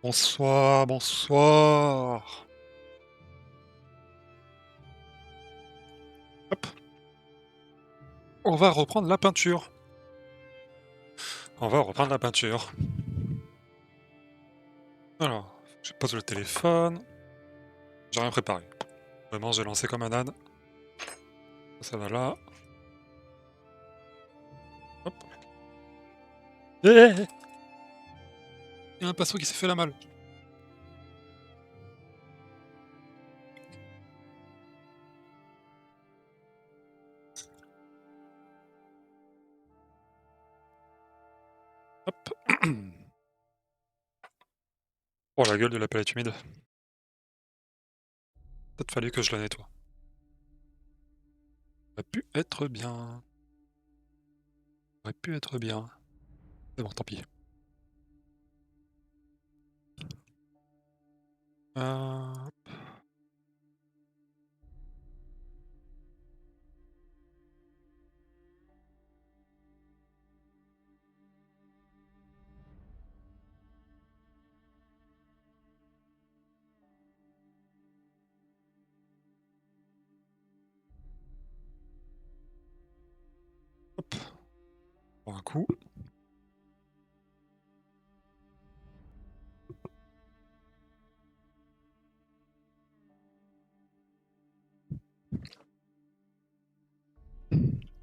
Bonsoir, bonsoir. Hop, on va reprendre la peinture. On va reprendre la peinture. Alors, je pose le téléphone. J'ai rien préparé. Vraiment, j'ai lancé comme un âne. Ça va là. Hop. Hé, hé, hé. Il y a un pinceau qui s'est fait la malle. Hop. Oh, la gueule de la palette humide. Peut-être fallu que je la nettoie. Ça aurait pu être bien. Ça aurait pu être bien. C'est bon, tant pis. Euh, Hop. Pour un coup.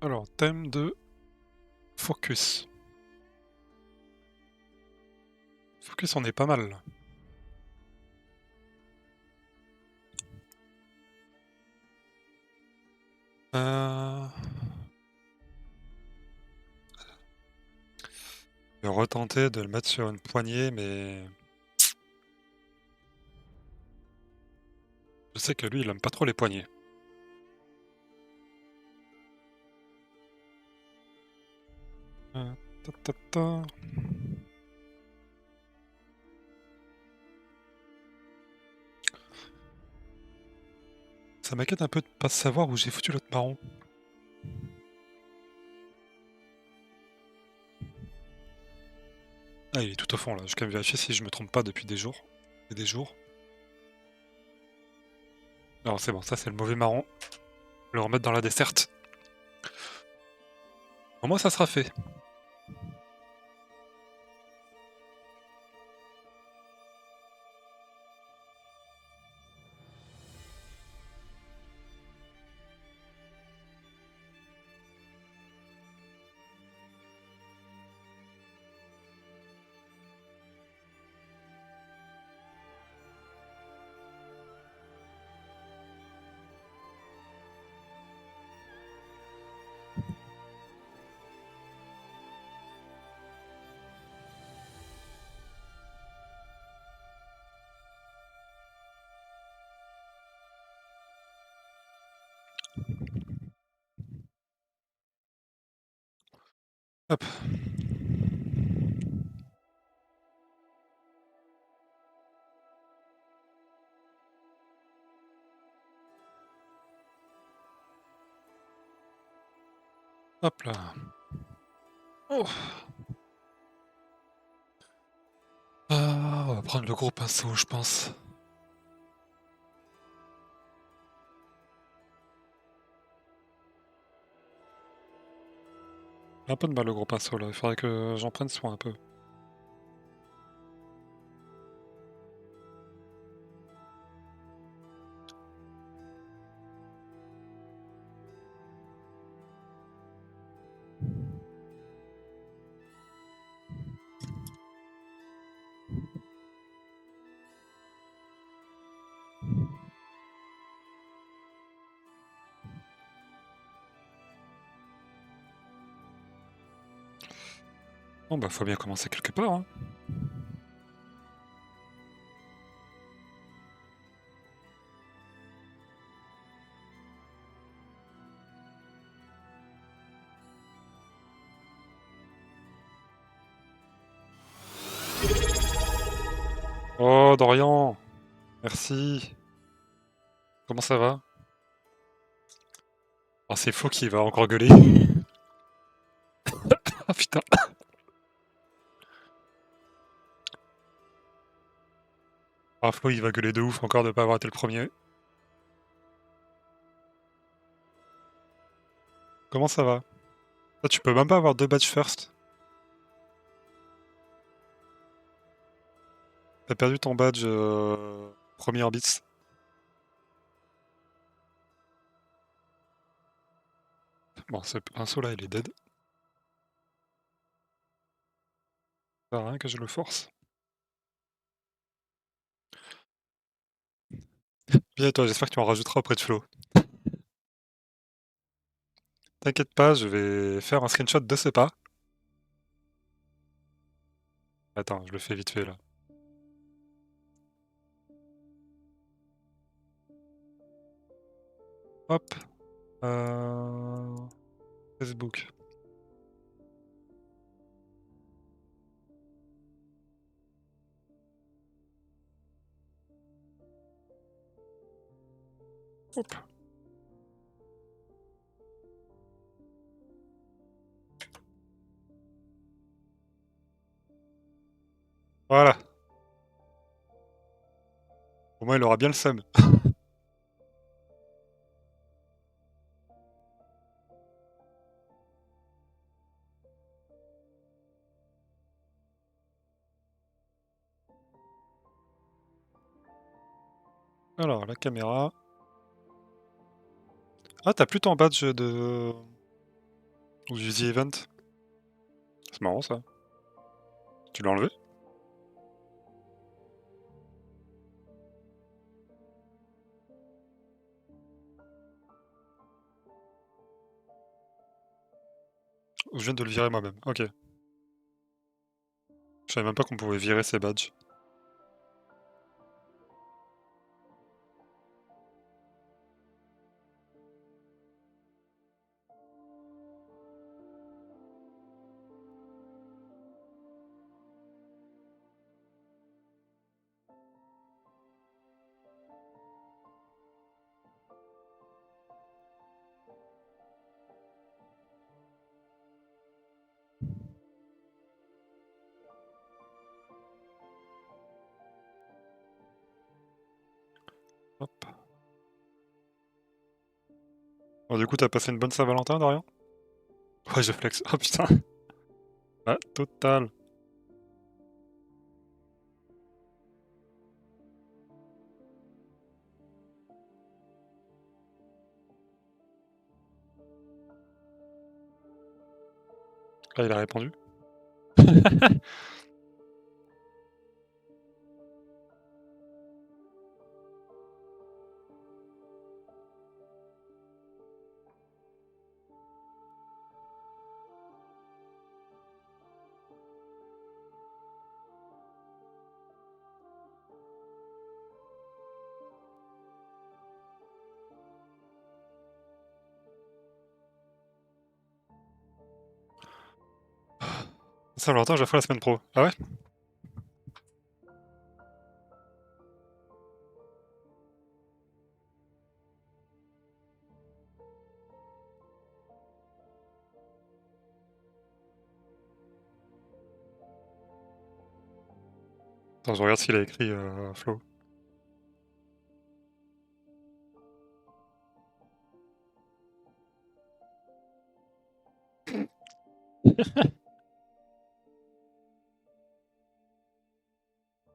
Alors, thème de focus. Focus, on est pas mal là. Euh... Je vais retenter de le mettre sur une poignée, mais je sais que lui, il aime pas trop les poignées. Ta, ta, ta. Ça m'inquiète un peu de pas savoir où j'ai foutu l'autre marron. Ah, il est tout au fond là. Je vais quand même vérifier si je me trompe pas depuis des jours. Et des jours. Alors c'est bon, ça c'est le mauvais marron. Je vais le remettre dans la desserte. Au moins ça sera fait. Hop. Hop là. Oh. Ah, on va prendre le gros pinceau, je pense. J'ai un peu de mal le gros pinceau là. Il faudrait que j'en prenne soin un peu. Bon bah faut bien commencer quelque part, hein. Oh Dorian, merci. Comment ça va? Oh c'est faux qu'il va encore gueuler. Ah putain. Ah, Flo, il va gueuler de ouf encore de pas avoir été le premier. Comment ça va? Ah, tu peux même pas avoir 2 badges first. T'as perdu ton badge premier Orbits. Bon, un saut là, il est dead. Ça sert à rien que je le force. Bien toi, j'espère que tu en rajouteras auprès de Flo. T'inquiète pas, je vais faire un screenshot de ce pas. Attends, je le fais vite fait là. Hop. Facebook. Hop. Voilà. Au moins, il aura bien le seum. Alors, la caméra. Ah, t'as plus ton badge de... Ou du The Event. C'est marrant ça. Tu l'as enlevé? Ou je viens de le virer moi-même. Ok. Je savais même pas qu'on pouvait virer ces badges. Hop. Bon, du coup, t'as passé une bonne Saint-Valentin, Dorian? Ouais, je flex. Oh putain. Ah, total. Ah, il a répondu. Saint-Valentin, je la ferai la semaine pro. Ah ouais? Attends, je regarde ce qu'il a écrit, Flo.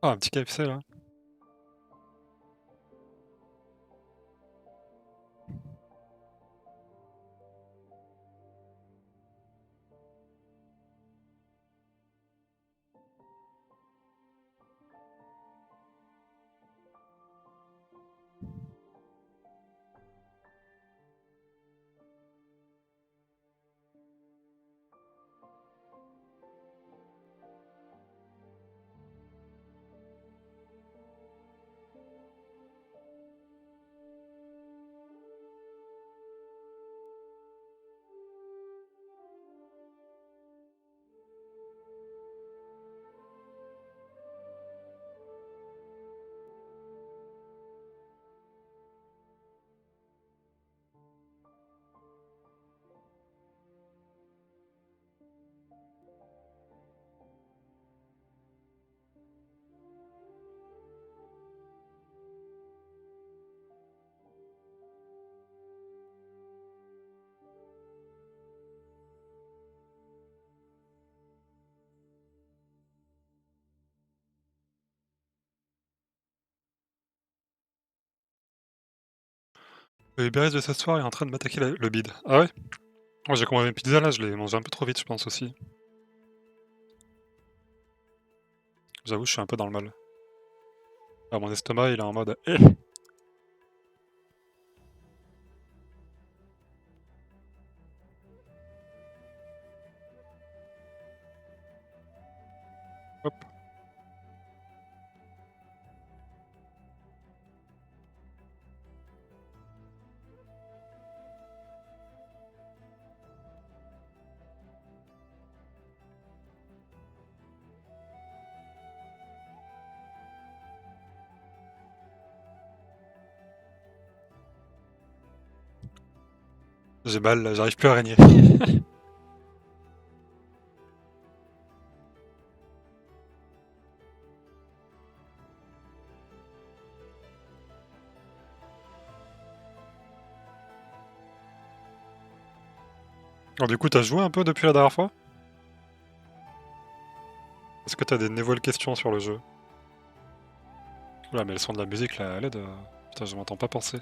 Ah, un petit KFC là. Le Uber Eats de ce soir est en train de m'attaquer le bide. Ah ouais? Moi j'ai commandé une pizza là, je l'ai mangé un peu trop vite, je pense aussi. J'avoue, je suis un peu dans le mal. Ah, mon estomac, il est en mode eh! Hop. J'ai mal là, j'arrive plus à régner. Alors du coup, t'as joué un peu depuis la dernière fois? Est-ce que t'as des nouvelles questions sur le jeu? Oula, mais le son de la musique là, elle aide. Putain, je m'entends pas penser.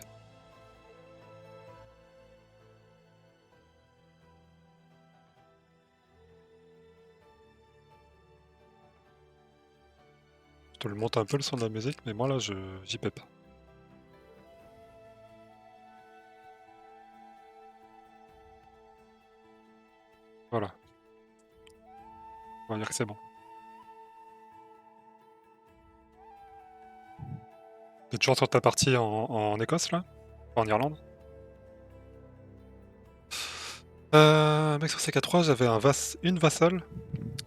Je te le monte un peu le son de la musique, mais moi là, j'y peux pas. Voilà. On va dire que c'est bon. T'es toujours sur ta partie en Écosse là? En Irlande? Mec, sur CK3, j'avais une vassale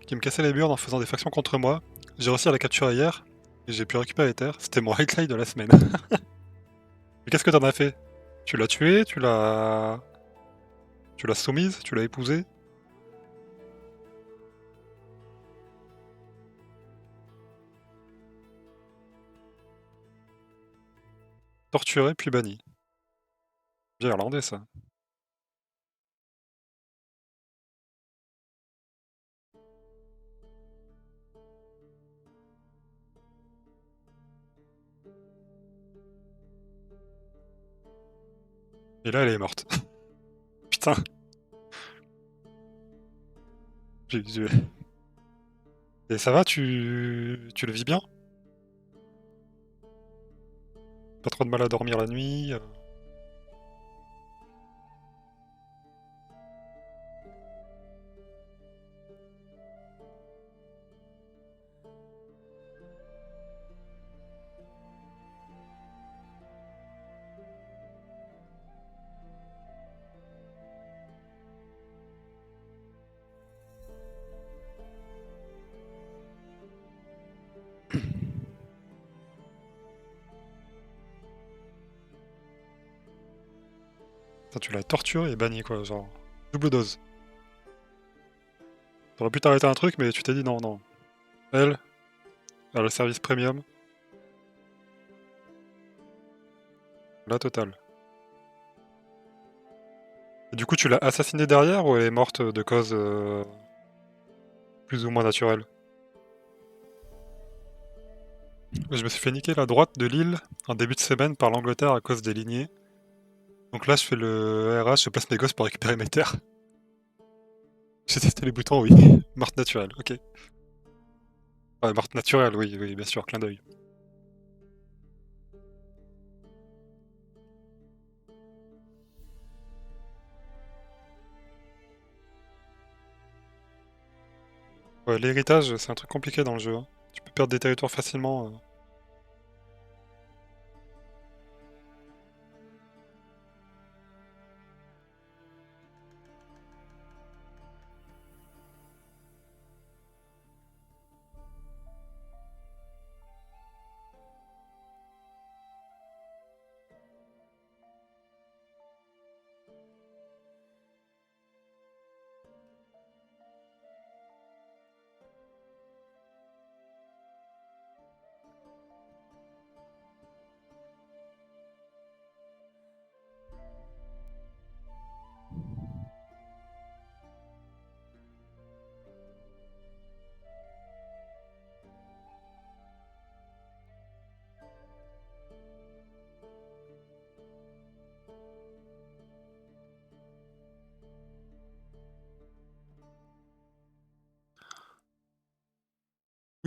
qui me cassait les murs en faisant des factions contre moi. J'ai réussi à la capturer hier et j'ai pu récupérer les terres. C'était mon highlight de la semaine. Mais qu'est-ce que t'en as fait? Tu l'as tuée? Tu l'as soumise? Tu l'as épousée? Torturée puis bannie. Bien irlandais ça. Et là, elle est morte. Putain. j'ai- Et ça va, tu le vis bien? Pas trop de mal à dormir la nuit? Putain, tu l'as torturée et bannie quoi, genre. Double dose. T'aurais pu t'arrêter un truc, mais tu t'es dit non, non. Elle a le service premium. La totale. Et du coup, tu l'as assassinée derrière ou elle est morte de cause plus ou moins naturelle? Je me suis fait niquer la droite de l'île en début de semaine par l'Angleterre à cause des lignées. Donc là, je fais le RH, je place mes gosses pour récupérer mes terres. J'ai testé les boutons, oui. Morte naturelle, ok. Ouais, morte naturelle, oui, oui, bien sûr, clin d'œil. Ouais, l'héritage, c'est un truc compliqué dans le jeu, hein. Tu peux perdre des territoires facilement.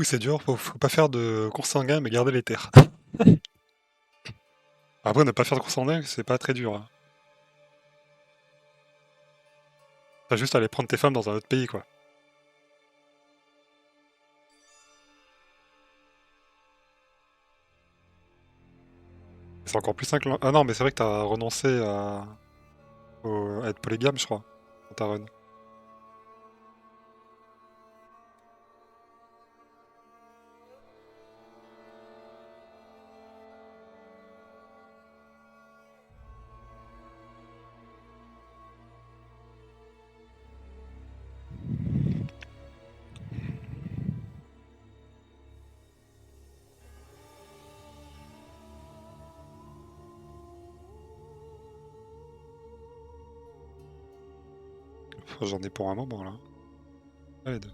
Oui, c'est dur, faut pas faire de consanguin, mais garder les terres. Après, ne pas faire de consanguin, c'est pas très dur, hein. T'as juste à aller prendre tes femmes dans un autre pays, quoi. C'est encore plus simple. Ah non, mais c'est vrai que t'as renoncé à être polygame, je crois, dans ta run. Enfin, j'en ai pour un moment, là. Allez, deux.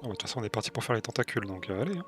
Oh, bah, de toute façon, on est parti pour faire les tentacules, donc allez, hein.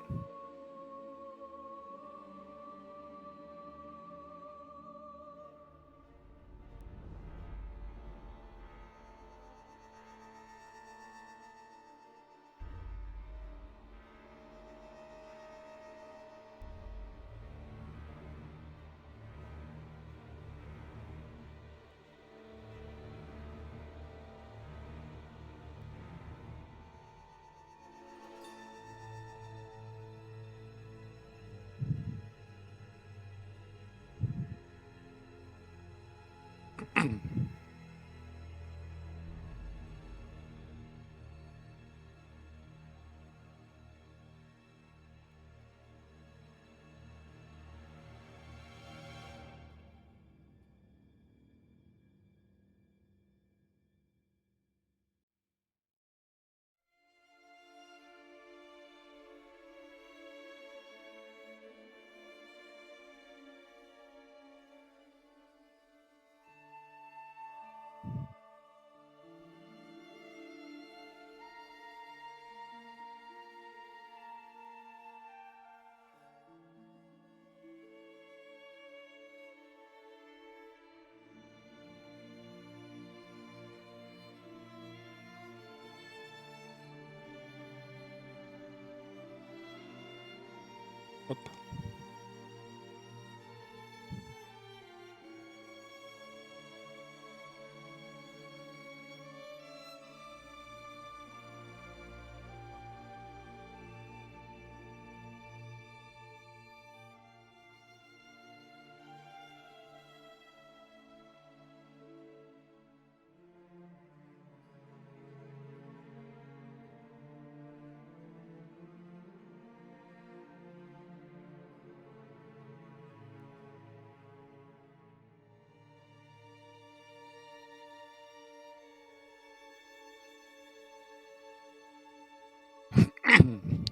Hop.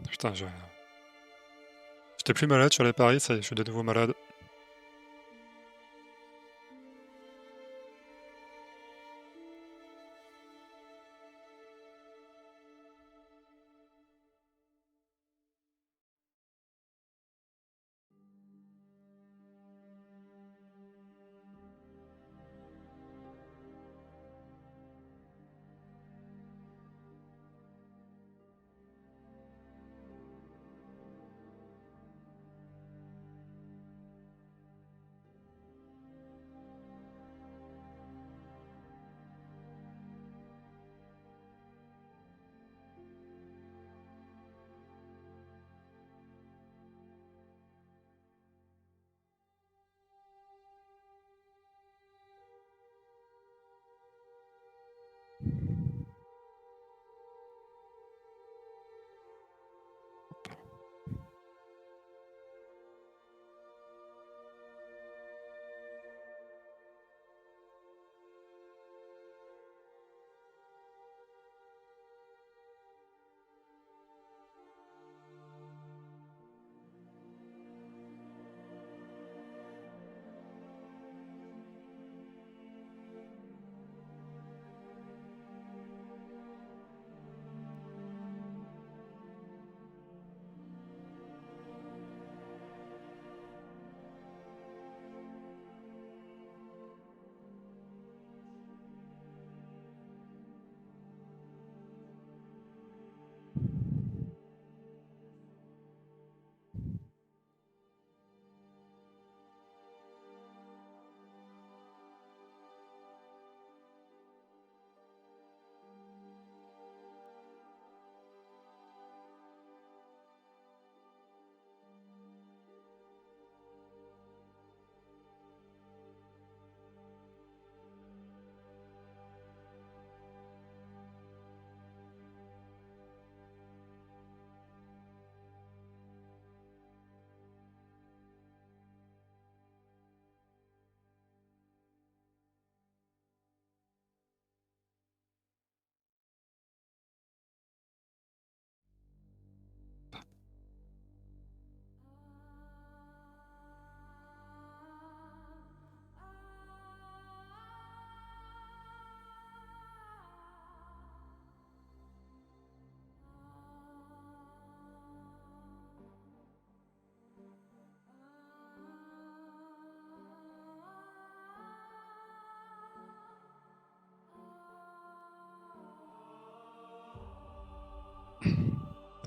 Putain, j'étais plus malade sur les paris, ça y est, je suis de nouveau malade.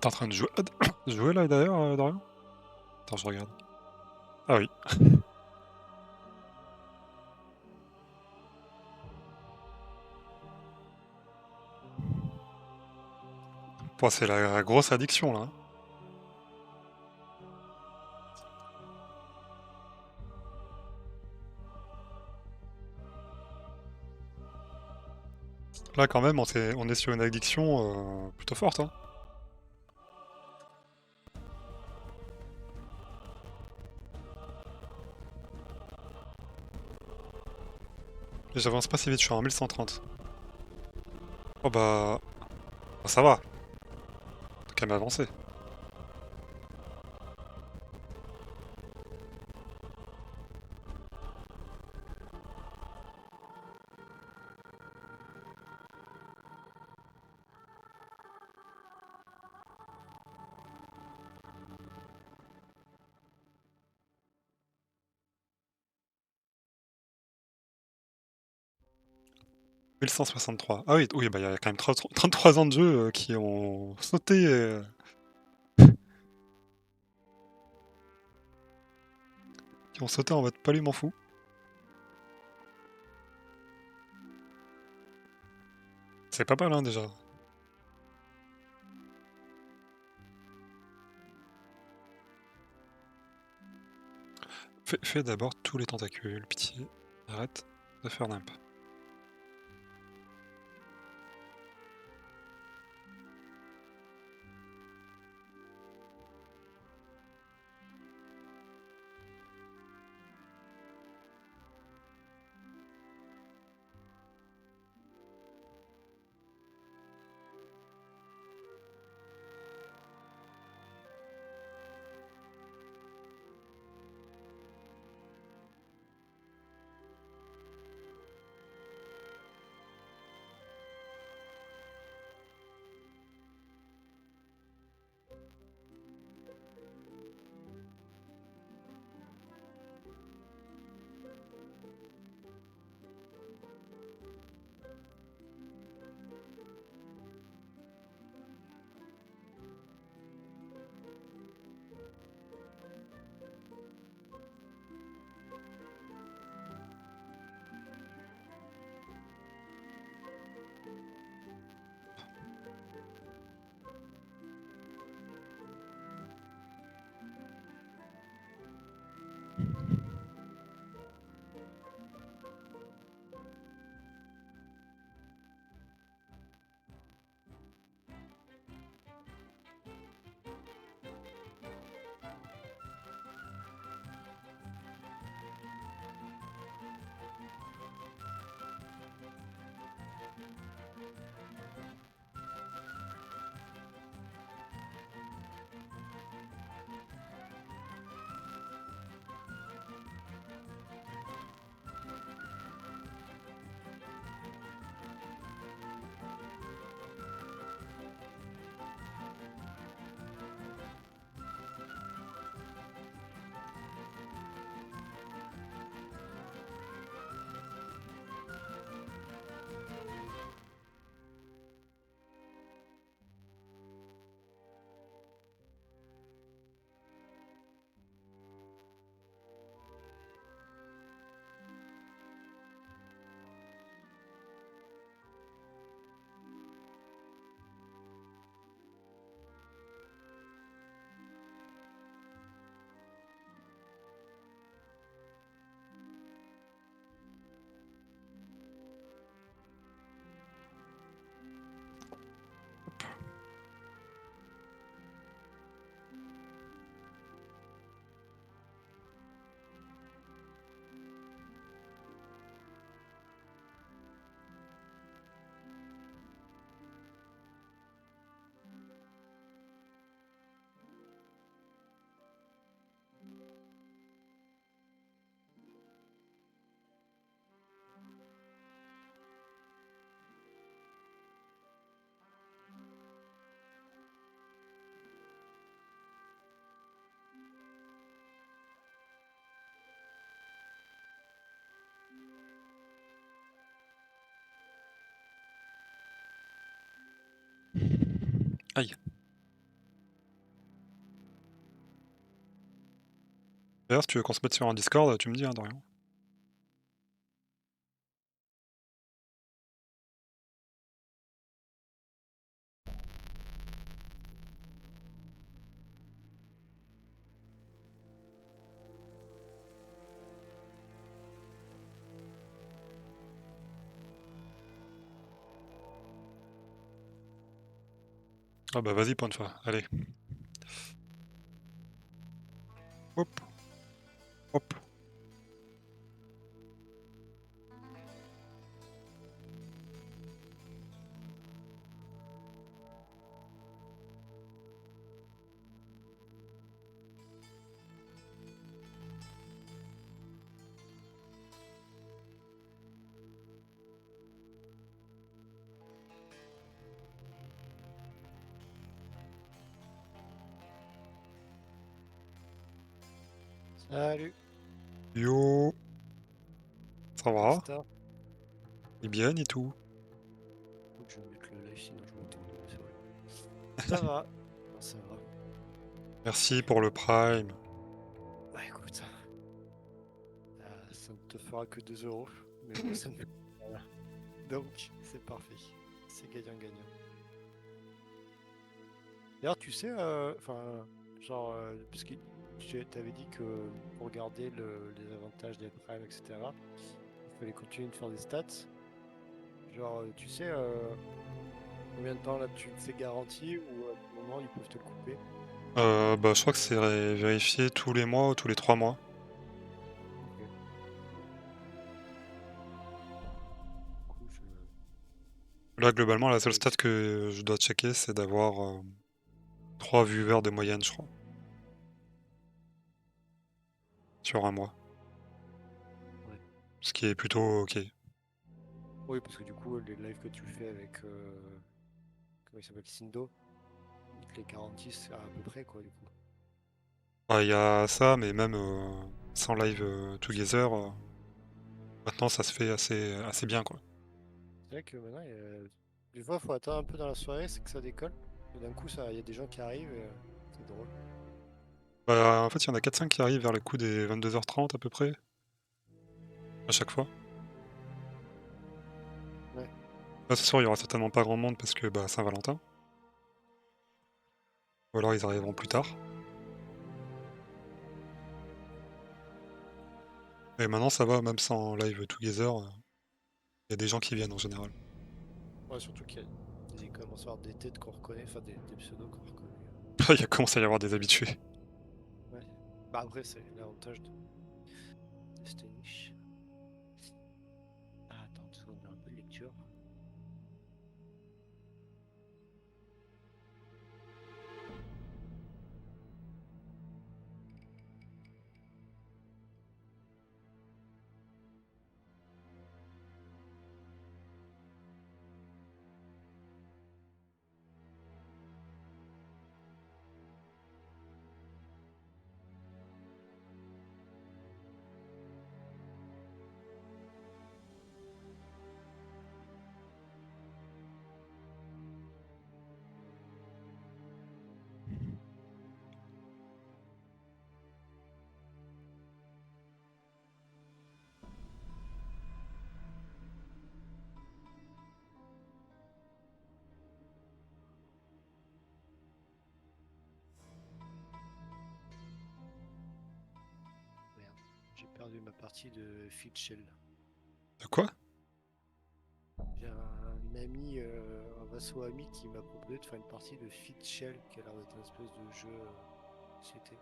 T'es en train de jouer, jouer là d'ailleurs, Dorian? Attends, je regarde. Ah oui. Bon, c'est la grosse addiction là, hein. Là quand même, on est sur une addiction plutôt forte, hein. Et j'avance pas si vite, je suis en 1130. Oh bah, ça va, t'as quand même avancé. 1163. Ah oui, oui, bah il y a quand même 33 ans de jeu qui ont sauté. Qui ont sauté en mode pas lui m'en fous. C'est pas mal hein déjà. Fais d'abord tous les tentacules, pitié. Arrête de faire nimp. Aïe. D'ailleurs, si tu veux qu'on se mette sur un Discord, tu me dis, hein, Dorian. Ah bah vas-y pour une fois, allez. Hop. Hop. Salut, Yo. Ça va? Insta. Et bien et tout. Faut que je mette le live sinon je m'entends. C'est vrai. Ça va. Ah, ça va. Merci pour le Prime. Bah écoute, ça ne te fera que 2 euros. Mais moi ça me fait. Voilà. Donc c'est parfait. C'est gagnant-gagnant. D'ailleurs, tu sais, enfin, genre, parce que tu avais dit que pour regarder les avantages des primes, etc., il fallait continuer de faire des stats. Genre, tu sais, combien de temps là-dessus c'est garanti ou à tout moment ils peuvent te le couper? Bah je crois que c'est vérifié tous les mois ou tous les 3 mois. Ok. Du coup, Là globalement la je seule stat vérifie. que je dois checker c'est d'avoir 3 viewers de moyenne je crois. Sur un mois. Ouais. Ce qui est plutôt ok. Oui, parce que du coup, les lives que tu fais avec, comment il s'appelle, Sindo, ils te les garantissent à peu près, quoi, du coup. Bah, il y a ça, mais même sans live together, maintenant ça se fait assez bien quoi. C'est vrai que maintenant, des fois, il faut attendre un peu dans la soirée, c'est que ça décolle. Et d'un coup, il y a des gens qui arrivent, et, c'est drôle. Bah, en fait, il y en a 4-5 qui arrivent vers le coup des 22h30 à peu près, à chaque fois. Ouais. Là, ce soir, il y aura certainement pas grand monde parce que bah, Saint-Valentin. Ou alors ils arriveront plus tard. Et maintenant, ça va, même sans live together, il y a des gens qui viennent en général. Ouais, surtout qu'il y a il commence à y avoir des têtes qu'on reconnaît, enfin des pseudos qu'on reconnaît. Il y a commencé à y avoir des habitués. Ouais. Bah après, c'est l'avantage de cette niche. Ah, attends, 2 secondes, j'ai un peu de lecture. Merde, j'ai perdu ma partie de Field Shell. De quoi? J'ai un ami, un vassau ami qui m'a proposé de faire une partie de Field Shell qui a l'air d'être une espèce de jeu société.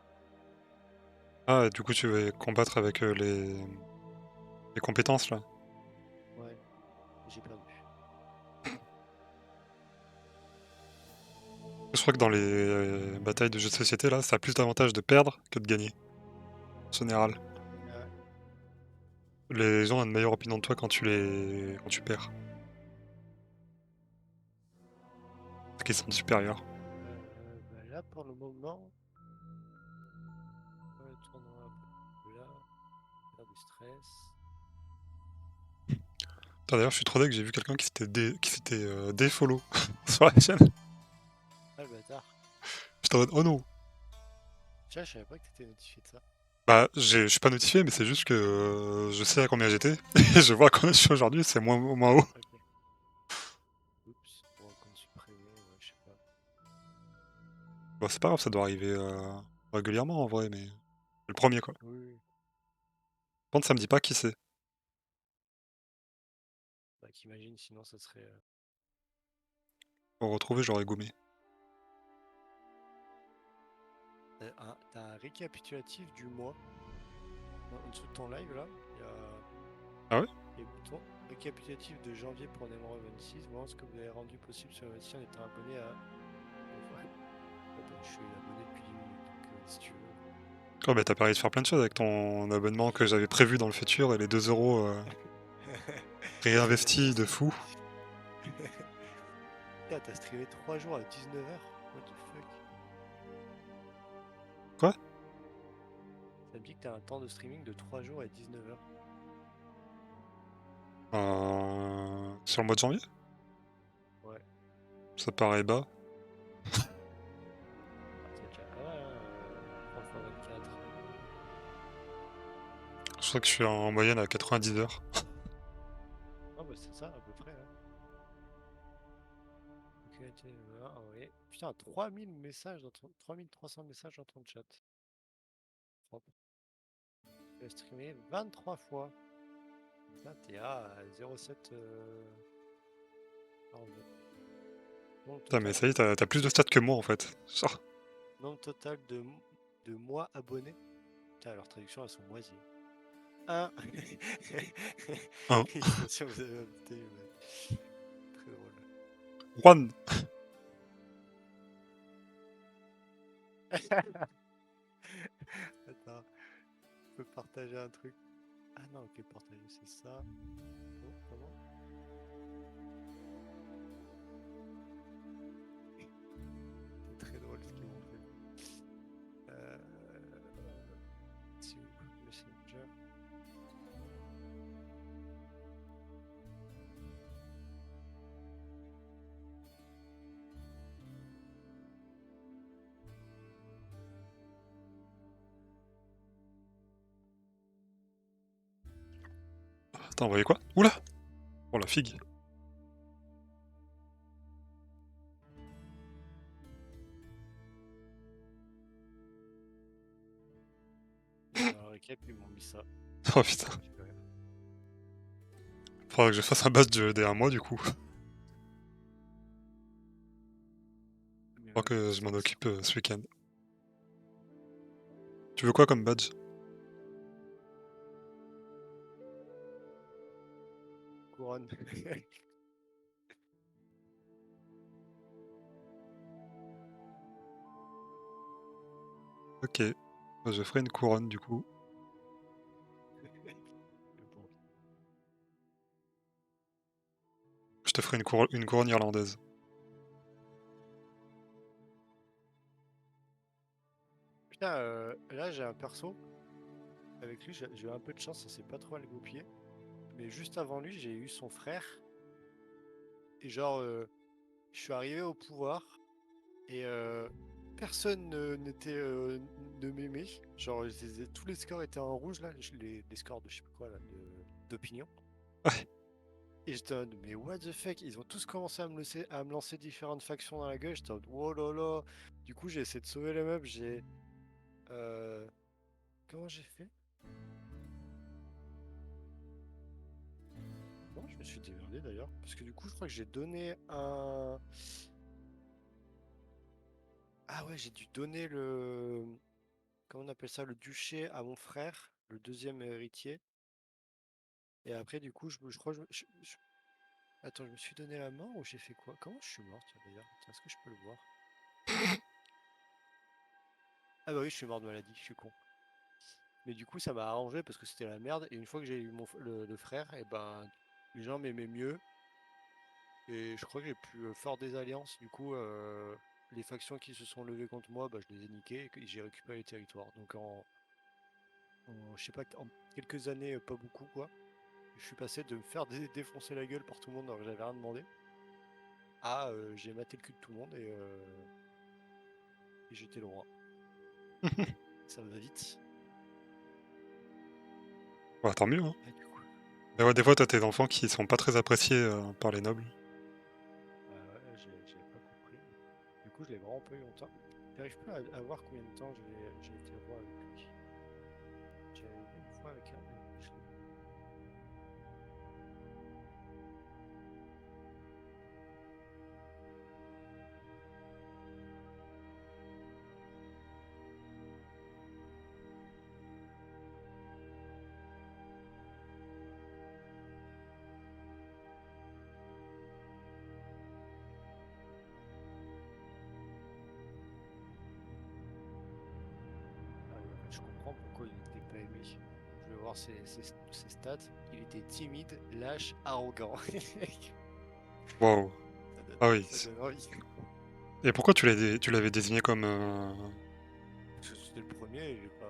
Ah, du coup, tu vas combattre avec les compétences là. Ouais, j'ai perdu. Je crois que dans les batailles de jeux de société là, ça a plus d'avantages de perdre que de gagner. En général. Ah ouais. Les gens ont une meilleure opinion de toi quand tu perds. Parce qu'ils sont supérieurs. Bah là, pour le moment, le tournoi un peu là, faire du stress. Putain, d'ailleurs, je suis trop deg, j'ai vu quelqu'un qui s'était défollow sur la chaîne. Ah le bâtard. J'étais en mode, oh non! Tiens, je savais pas que t'étais notifié de ça. Bah, je suis pas notifié, mais c'est juste que je sais à combien j'étais et je vois à combien je suis aujourd'hui, c'est moins haut. Ok. Oups, bon, compte supprimé, ouais, je sais pas. Bah, c'est pas grave, ça doit arriver, régulièrement en vrai, mais le premier quoi. Oui, oui. Par contre, ça me dit pas qui c'est. Bah, qu'imagine, sinon ça serait. Pour retrouver, j'aurais gommé. T'as un récapitulatif du mois. En dessous de ton live là, Ah ouais? il y a le bouton récapitulatif de janvier pour Nemro 26. Voir ce que vous avez rendu possible sur le site en étant abonné à. Ouais. Ah bah, je suis abonné depuis 10 minutes, donc si tu veux. Oh bah, tu permis de faire plein de choses avec ton abonnement que j'avais prévu dans le futur et les 2 € C'est vrai, réinvestis de fou. Putain, t'as streamé 3 jours à 19h? What the fuck? Quoi? Ça me dit que t'as un temps de streaming de 3 jours à 19h. Sur le mois de janvier? Ouais. Ça paraît bas. Ah, c'est déjà. Ah, 3 fois 24. Je crois que je suis en moyenne à 90 heures. Ah, bah c'est ça, à peu près. Hein. Ok, ah, ouais. Putain, 3000 messages dans ton... 3300 messages dans ton chat. Propre. Tu as streamé 23 fois. Putain, t'es à 0,7 par jour. Nombre Putain, mais total, ça y est, t'as plus de stats que moi en fait. Genre, nombre total de mois abonnés. Putain, leurs traductions, elles sont moisies. 1. hein. Félicitations, vous avez adopté, ouais. Très drôle. Juan! Attends, je peux partager un truc. Ah non, ok, partager, c'est ça. Oh, comment? C'est très drôle ce qu'ils m'ont fait. Euh... Si vous Messenger. T'as envoyé quoi? Oula! Oh la figue. Dans la récap, ils m'ont mis ça. Oh putain. Ça fait rire. Faudra que je fasse un badge derrière moi du coup. Mais Faudra ouais, que je m'en c'est occupe cool. ce week-end. Tu veux quoi comme badge? Couronne. Ok. Bah, je ferai une couronne du coup. Le bon. Je te ferai une couronne irlandaise. Putain, là j'ai un perso. Avec lui, j'ai eu un peu de chance, ça s'est pas trop mal goupillé. Mais juste avant lui, j'ai eu son frère. Et genre, je suis arrivé au pouvoir. Et personne n'était ne m'aimait. Genre, tous les scores étaient en rouge là, les scores de je sais pas quoi là, d'opinion. Ouais. Et j'étais en mode, mais what the fuck? Ils ont tous commencé à me lancer différentes factions dans la gueule. J'étais en mode, oh là là. Du coup, j'ai essayé de sauver le meuble. Euh, Comment j'ai fait? Bon, je me suis démerdé d'ailleurs. Parce que du coup, je crois que j'ai donné un. Ah ouais, j'ai dû donner le. Comment on appelle ça? Le duché à mon frère, le deuxième héritier. Et après, du coup, je crois que attends, je me suis donné la main ou j'ai fait quoi? Comment je suis mort, tiens, d'ailleurs? Tiens, est-ce que je peux le voir? Ah bah oui, je suis mort de maladie, je suis con. Mais du coup, ça m'a arrangé parce que c'était la merde. Et une fois que j'ai eu le frère, et ben, les gens m'aimaient mieux. Et je crois que j'ai pu faire des alliances. Du coup, les factions qui se sont levées contre moi, bah, je les ai niquées et j'ai récupéré les territoires. Donc je sais pas, en quelques années, pas beaucoup quoi. Je suis passé de me faire défoncer la gueule par tout le monde alors que j'avais rien demandé à j'ai maté le cul de tout le monde et j'étais le roi. Ça va vite. Bah, tant mieux, hein. Et du coup, Mais ouais, des fois, t'as tes enfants qui sont pas très appréciés par les nobles. bah ouais, j'avais pas compris. Du coup, je l'ai vraiment pas eu longtemps. J'arrive plus à voir combien de temps j'ai été roi avec lui. J'avais vu une fois avec un, mais je l'ai Ah oui, en fait, je comprends pourquoi il n'était pas aimé. Je vais voir ses stats. Il était timide, lâche, arrogant. Waouh. Ah oui. Ça donne envie. Et pourquoi tu l'avais désigné comme... Parce que c'était le premier et j'ai pas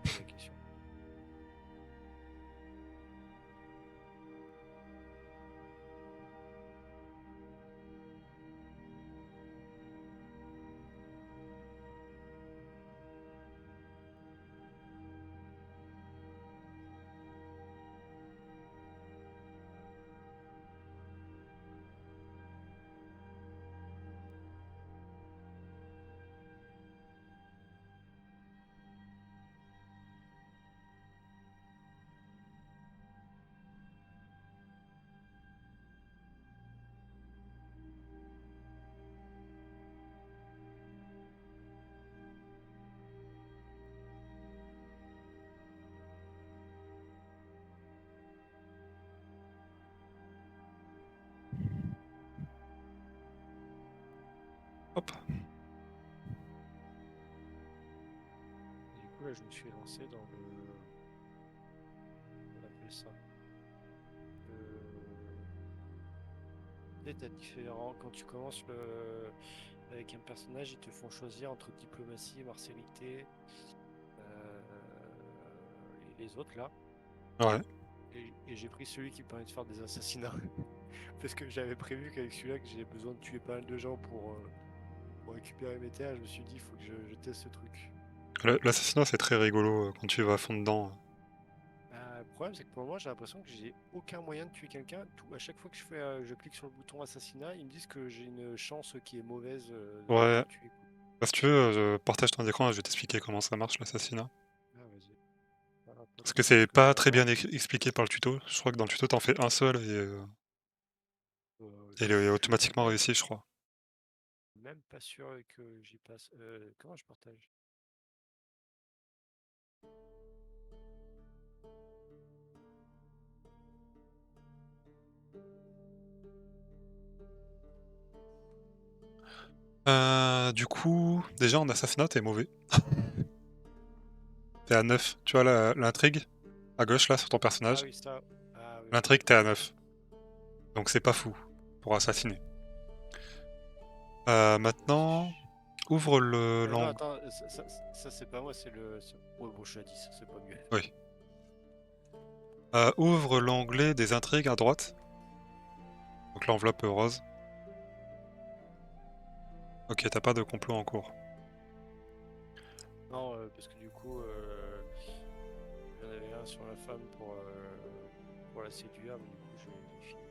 posé la question. Hop. Et du coup, là, je me suis lancé dans le. On appelle ça. T'as différents. Quand tu commences avec un personnage, ils te font choisir entre diplomatie, martialité et les autres là. Ouais. Et j'ai pris celui qui permet de faire des assassinats. Parce que j'avais prévu qu'avec celui-là, que j'ai besoin de tuer pas mal de gens pour récupérer mes terres. Je me suis dit, il faut que je teste ce truc. L'assassinat, c'est très rigolo quand tu vas à fond dedans. Le problème, c'est que pour le moment, j'ai l'impression que j'ai aucun moyen de tuer quelqu'un. À chaque fois que je clique sur le bouton assassinat, ils me disent que j'ai une chance qui est mauvaise de Ouais. le tuer. Bah, si tu veux, je partage ton écran et je vais t'expliquer comment ça marche, l'assassinat. Ah, vas-y. Voilà, Parce que parce c'est que pas très avant, bien expliqué par le tuto. Je crois que dans le tuto, t'en fais un seul et il est je suis automatiquement même, réussi, je crois. même pas sûr que j'y passe. Comment je partage? Du coup, déjà en assassinat, t'es mauvais. T'es à 9. Tu vois l'intrigue à gauche là sur ton Ah personnage? oui, ça. Ah oui, ok. L'intrigue, t'es à 9. Donc c'est pas fou pour assassiner. Maintenant, ouvre le Non, l'angle. attends, ça, c'est pas moi, Ouais, bon, je suis à 10, c'est pas mieux. Oui. Ouvre l'onglet des intrigues à droite. Donc l'enveloppe rose. Ok, t'as pas de complot en cours. Non, parce que du coup, il y en avait un sur la femme pour la séduire, mais du coup, j'ai fini.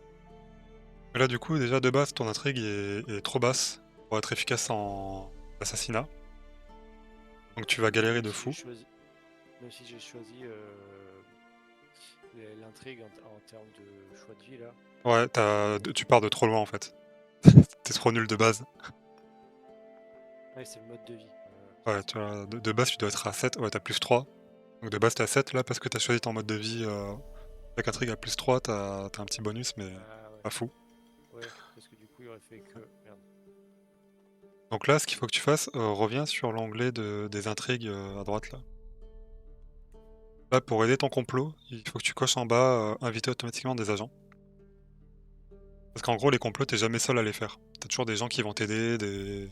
Mais là, du coup, déjà de base, ton intrigue est trop basse pour être efficace en assassinat. Donc tu vas galérer Même de si j'ai fou. choisi, même si j'ai choisi l'intrigue en termes de choix de vie là. Ouais, tu pars de trop loin en fait. T'es trop nul de base. Ouais, c'est le mode de vie. Ouais, C'est ça. tu vois, de base, tu dois être à 7. Ouais, t'as plus 3. Donc de base, t'es à 7 là parce que t'as choisi ton mode de vie. Avec intrigue à plus 3, t'as un petit bonus, mais Ah ouais. pas fou. Ouais, parce que du coup, il aurait fait que. Merde. Donc là, ce qu'il faut que tu fasses, reviens sur l'onglet des intrigues à droite là. Là, pour aider ton complot, il faut que tu coches en bas inviter automatiquement des agents. Parce qu'en gros, les complots, t'es jamais seul à les faire. T'as toujours des gens qui vont t'aider, le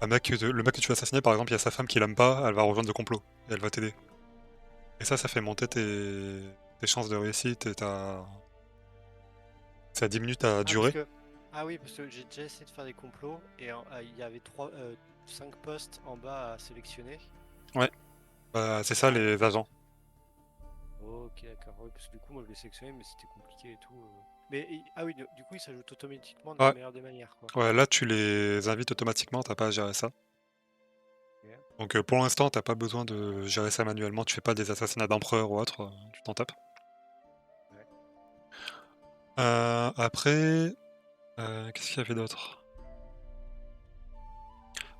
mec que tu vas assassiner, par exemple, il y a sa femme qui l'aime pas, elle va rejoindre le complot et elle va t'aider. Et ça fait monter tes chances de réussite et ça diminue ta Ah, parce durée. que. Ah oui, parce que j'ai déjà essayé de faire des complots et il y avait 5 postes en bas à sélectionner. Ouais, bah, c'est ça Ah, et en les fait, agents. ok, d'accord. Ouais, parce que du coup, moi, je l'ai sélectionné, mais c'était compliqué et tout. Mais ah oui, du coup, il s'ajoute automatiquement de la Ouais, meilleure des manières, quoi. ouais, là tu les invites automatiquement, t'as pas à gérer ça. Ok. Donc pour l'instant, t'as pas besoin de gérer ça manuellement, tu fais pas des assassinats d'empereur ou autre, tu t'en tapes. Ouais. Après, qu'est-ce qu'il y avait d'autre?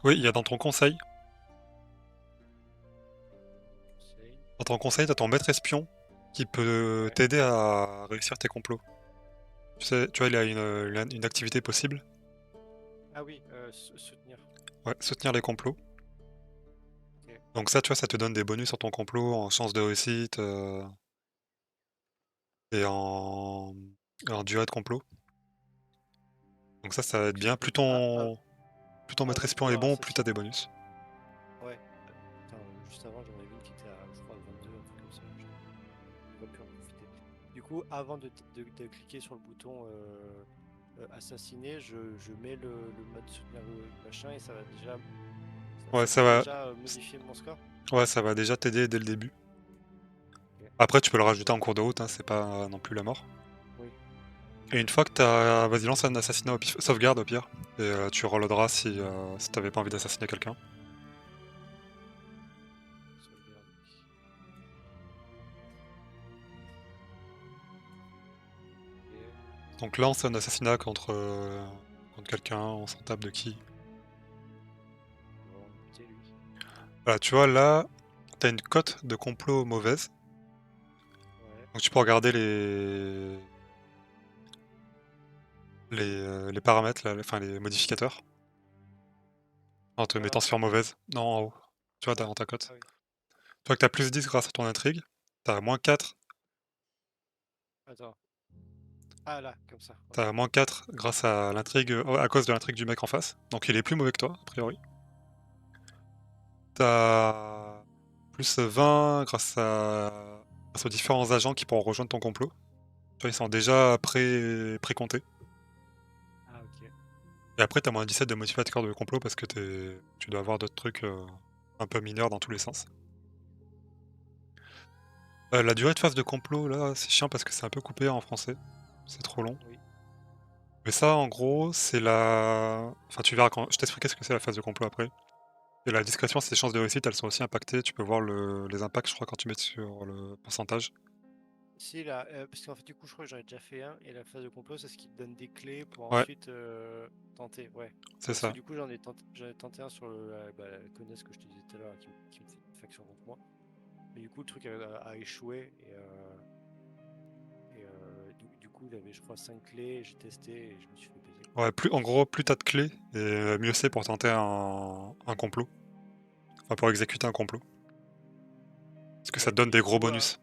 Oui, il y a dans ton conseil. Conseil. Dans ton conseil, t'as ton maître espion qui peut Ouais. t'aider à réussir tes complots. Tu sais, tu vois, il a une activité possible. Ah oui, soutenir. Ouais, soutenir les complots. Ok. Donc ça, tu vois, ça te donne des bonus sur ton complot en chance de réussite et en durée de complot. Donc ça va être Donc ça bien. peut. Plus ton maître Avant de espion est pouvoir bon, plus t'as assassiner. des bonus. Ouais. Attends, juste avant, j'en avais une qui était à, je crois, 22, un truc comme ça. J'ai pas pu en profiter. Du coup, avant de cliquer sur le bouton assassiner, je mets le mode soutenir le machin et ça va déjà. Ouais, Ça peut déjà modifier mon score? ouais, ça va déjà t'aider dès le début. Ok. Après, tu peux le rajouter en cours de route, hein, c'est pas non plus la mort. Oui. Et une fois que t'as... Vas-y, lance un assassinat sauvegarde au pire. Et tu reloaderas si t'avais pas envie d'assassiner quelqu'un. Sauvegarde, oui. Ok. Donc lance un assassinat contre quelqu'un, on s'en tape de qui. On va vraiment le buter, lui. Voilà, tu vois, là, t'as une cote de complot mauvaise. Ouais. Donc tu peux regarder les paramètres, là, enfin les modificateurs, en te mettant sur mauvaise. Non, en haut. Tu vois, dans ta cote. Ah oui. Tu vois que t'as plus 10 grâce à ton intrigue. T'as moins 4. Attends. Ah là, comme ça. Ok. T'as moins 4 grâce à l'intrigue, à cause de l'intrigue du mec en face. Donc il est plus mauvais que toi, a priori. T'as plus 20 grâce aux différents agents qui pourront rejoindre ton complot. Tu vois, ils sont déjà précomptés. Ah ok. Et après, t'as moins 17 de modificateur de complot parce que tu dois avoir d'autres trucs un peu mineurs dans tous les sens. La durée de phase de complot, là, c'est chiant parce que c'est un peu coupé en français. C'est trop long. Oui. Mais ça, en gros, c'est la... Enfin, tu verras quand... Je t'expliquerai ce que c'est la phase de complot après. Et la discrétion, ses chances de réussite, elles sont aussi impactées. Tu peux voir les impacts, je crois, quand tu mets sur le pourcentage. Si là, parce qu'en fait du coup je crois que j'en ai déjà fait un et la phase de complot c'est ce qui te donne des clés pour Ouais, ensuite tenter. Ouais. c'est Parce que ça. du coup j'en ai tenté un sur la connaisse que je te disais tout à l'heure qui me fait une faction contre moi. Mais du coup le truc a échoué et du coup il avait je crois 5 clés, j'ai testé et je me suis fait baiser quoi. Ouais, en gros, plus t'as de clés, et mieux c'est pour tenter un complot. Enfin, pour exécuter un complot. Parce que ça te Ouais, donne mais des du gros coup bonus.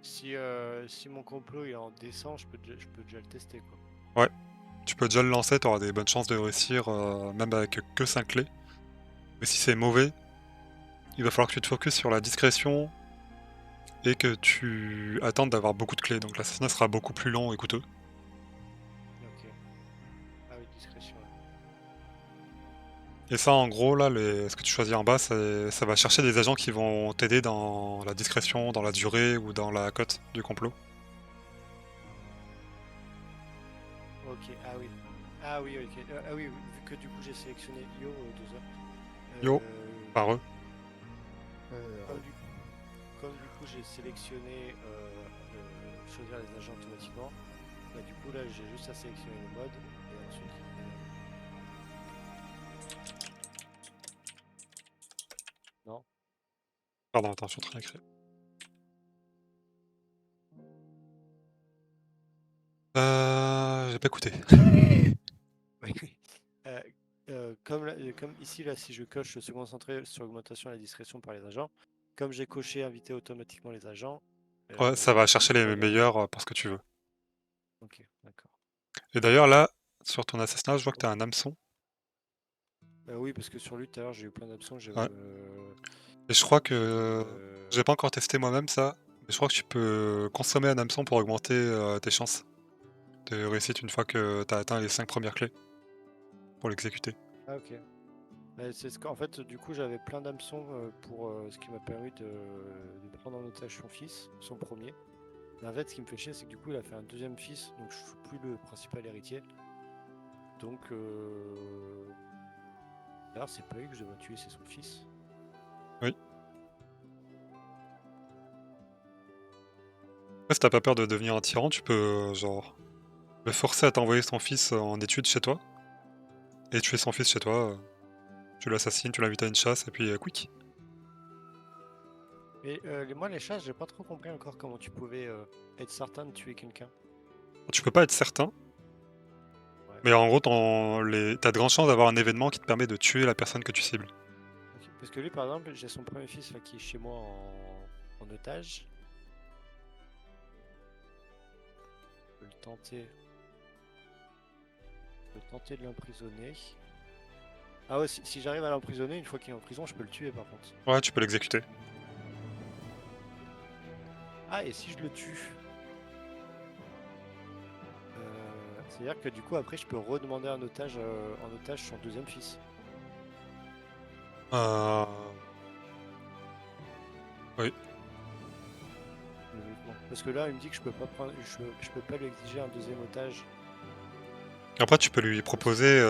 si mon complot est en descend, je peux déjà le tester quoi. Ouais, tu peux déjà le lancer, t'auras des bonnes chances de réussir, même avec que 5 clés. Mais si c'est mauvais, il va falloir que tu te focuses sur la discrétion et que tu attendes d'avoir beaucoup de clés. Donc l'assassinat sera beaucoup plus long et coûteux. Ok. Ah oui, discrétion. Ouais. Et ça, en gros, là, ce que tu choisis en bas, ça va chercher des agents qui vont t'aider dans la discrétion, dans la durée ou dans la cote du complot. Ok, ah oui. Ah oui, ok. Ah oui, vu que du coup j'ai sélectionné Io 2 heures. Yo, Euh, par eux. comme, du, comme du coup j'ai sélectionné choisir les agents automatiquement, bah du coup là j'ai juste à sélectionner le mode et ensuite cliquer là. Non? Pardon, attends, je suis en train d'écrire. J'ai pas écouté. Oui, oui. Euh, comme ici là si je coche se concentrer sur l'augmentation et la discrétion par les agents, comme j'ai coché inviter automatiquement les agents, Ouais, ça va du chercher coup les elle a. meilleurs pour ce que tu veux. Ok, d'accord. Et d'ailleurs, là, sur ton assassinat, je vois que t'as un hameçon. Oui, parce que sur lui, tout à l'heure, j'ai eu plein d'options. Ouais. Et je crois J'ai eu. que... J'ai pas encore testé moi-même ça, mais je crois que tu peux consommer un hameçon pour augmenter tes chances de réussite une fois que t'as atteint les 5 premières clés pour l'exécuter. Ah, ok. C'est ce qu'en fait, du coup, j'avais plein d'hameçons pour ce qui m'a permis de prendre en otage son fils, son premier. Mais en fait, ce qui me fait chier, c'est que du coup, il a fait un deuxième fils, donc je suis plus le principal héritier. Donc, d'ailleurs, c'est pas lui que je dois tuer, c'est son fils. Oui. Après, si t'as pas peur de devenir un tyran, tu peux, genre, le forcer à t'envoyer son fils en études chez toi, et tuer son fils chez toi. Tu l'assassines, tu l'invites à une chasse, et puis quick. Et moi, les chats, j'ai pas trop compris encore comment tu pouvais être certain de tuer quelqu'un. Tu peux pas être certain, Ouais. mais en gros, t'as de grandes chances d'avoir un événement qui te permet de tuer la personne que tu cibles. Ok. Parce que lui, par exemple, j'ai son premier fils là, qui est chez moi en otage. Je peux le tenter. Je peux tenter de l'emprisonner. Ah ouais, si j'arrive à l'emprisonner, une fois qu'il est en prison, je peux le tuer par contre. Ouais, tu peux l'exécuter. Ah, et si je le tue c'est-à-dire que du coup, après, je peux redemander en otage son deuxième fils. Euh... Oui. Logiquement. Parce que là, il me dit que je peux pas prendre, je peux pas lui exiger un deuxième otage. Après, tu peux lui Parce proposer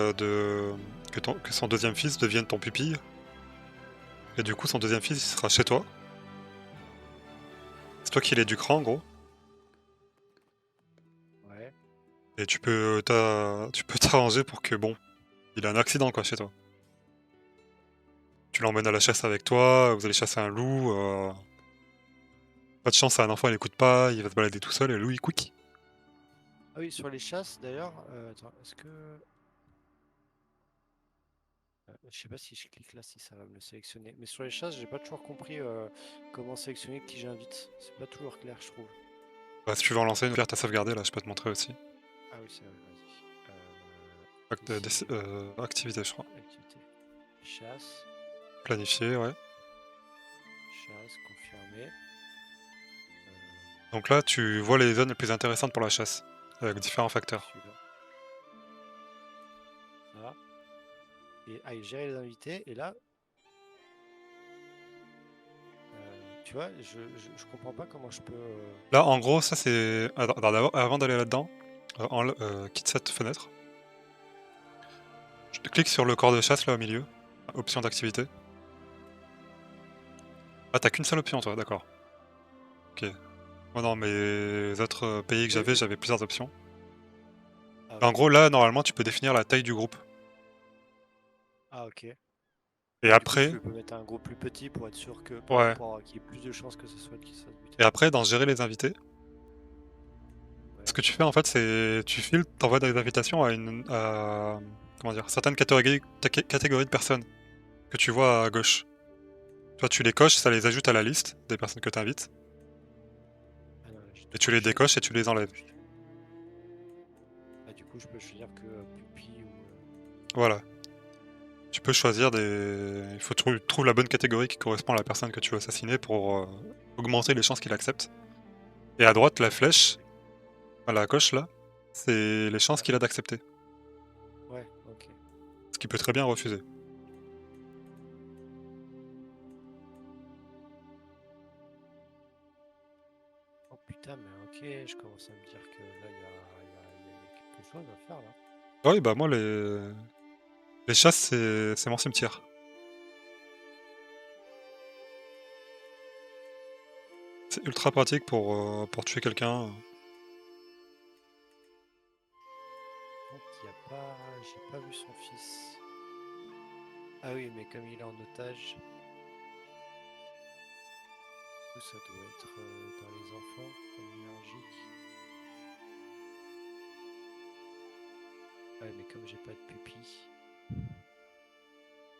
que son deuxième fils devienne ton pupille. Et du coup, son deuxième fils, il sera chez toi. C'est toi qui l'éduqueras, en gros. ouais. Et tu peux t'arranger pour que, bon, il a un accident, quoi, chez toi. Tu l'emmènes à la chasse avec toi, vous allez chasser un loup. Pas de chance, c'est un enfant, il écoute pas, il va se balader tout seul, et le loup, il quick. Ah oui, sur les chasses d'ailleurs. Attends, est-ce que je sais pas si je clique là, si ça va me le sélectionner. Mais sur les chasses, j'ai pas toujours compris comment sélectionner qui j'invite. C'est pas toujours clair, je trouve. Bah, si tu veux en lancer une, t'as sauvegardé, là, je peux te montrer aussi. Ah oui, c'est vrai, vas-y. Ici, Activité, je crois. activité. Chasse, Planifié, ouais. chasse, confirmé. Donc là, tu vois les zones les plus intéressantes pour la chasse, avec différents facteurs. Celui-là. Là. Et gérer les invités. Et là, tu vois, je comprends pas comment je peux. Là, en gros, ça c'est... Avant d'aller là-dedans, quitte cette fenêtre. Je clique sur le corps de chasse, là, au milieu. Option d'activité. Ah, t'as qu'une seule option, toi, d'accord. Ok. Moi, dans mes autres pays que Oui, j'avais, oui. j'avais plusieurs options. Ah En ouais. gros, là, normalement, tu peux définir la taille du groupe. Ah ok. Et Ah, du coup, après, je peux mettre un groupe plus petit pour être sûr que, ouais. pour qu'il y ait plus de chances que ce soit qui se fasse buter. Et après, dans gérer les invités, ce Ouais. que tu fais, en fait, c'est... Tu filtres, t'envoies des invitations comment dire, certaines catégories de personnes que tu vois à gauche. Toi, tu les coches, ça les ajoute à la liste des personnes que tu invites. Ah non, là, j'ai Et tout tu les coché. décoches et tu les enlèves. Ah, du coup, je peux choisir que pupille ou. Voilà. Tu peux choisir des... Il faut trouver la bonne catégorie qui correspond à la personne que tu veux assassiner pour augmenter les chances qu'il accepte. Et à droite, la flèche, à la gauche, là, c'est les chances Ouais. qu'il a d'accepter. Ouais, ok. Ce qui peut très bien refuser. Oh putain, mais ok, je commence à me dire que là, il y a quelque chose à faire là. Ah oui, bah moi, les chasses, c'est mon cimetière. C'est ultra pratique pour tuer quelqu'un. Donc, il y a pas. J'ai pas vu son fils. Ah oui, mais comme il est en otage, du coup, ça doit être dans les enfants, énergique. Ouais, mais comme j'ai pas de pupille.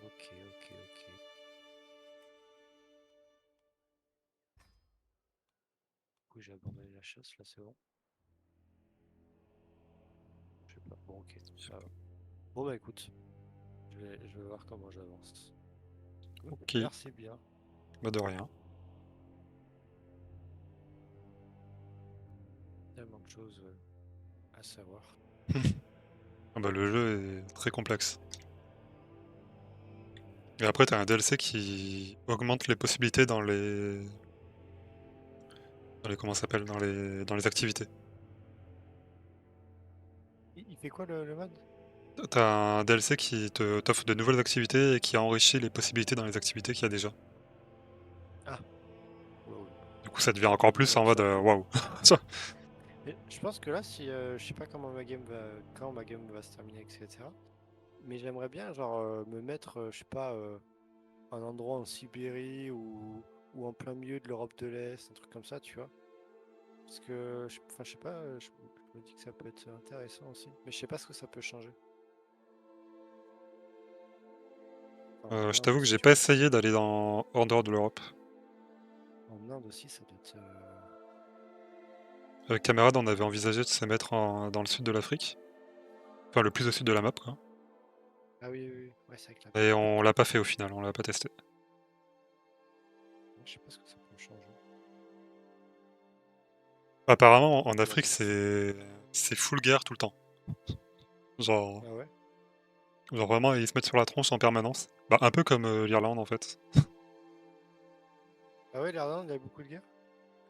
Ok, ok, ok. Du coup, j'ai abandonné la chasse, là, c'est bon. Je sais pas. Bon, ok, ça va. Bon, bah écoute, je vais voir comment j'avance. Good. Ok, Merci bien. bah de rien. Tellement de choses à savoir. Ah bah le jeu est très complexe. Et après, t'as un DLC qui augmente les possibilités dans les comment ça s'appelle? Dans les activités. Il fait quoi le mode? T'as un DLC qui t'offre de nouvelles activités et qui enrichit les possibilités dans les activités qu'il y a déjà. Ah, wow. Du coup, ça devient Ça encore devient plus bien en mode, ça. waouh! Mais je pense que là, si je sais pas comment quand ma game va se terminer, etc. Mais j'aimerais bien genre me mettre, je sais pas, un endroit en Sibérie ou en plein milieu de l'Europe de l'Est, un truc comme ça, tu vois. Parce que, enfin, je sais pas, je me dis que ça peut être intéressant aussi. Mais je sais pas ce que ça peut changer. Enfin, en Je Inde t'avoue que aussi, j'ai tu pas vois. essayé d'aller en dehors de l'Europe. En Inde aussi, ça doit être. Avec camarade, on avait envisagé de se mettre dans le sud de l'Afrique. Enfin, le plus au sud de la map, quoi. Ah oui, oui, oui. Ouais, c'est vrai que Et l'Afrique. on l'a pas fait au final, on l'a pas testé. Je sais pas ce que ça peut changer. Apparemment, en Il y a Afrique, des. c'est full guerre tout le temps. Genre, Ah ouais? genre vraiment, ils se mettent sur la tronche en permanence. Bah, un peu comme l'Irlande en fait. Ah ouais, l'Irlande, il y a beaucoup de guerres?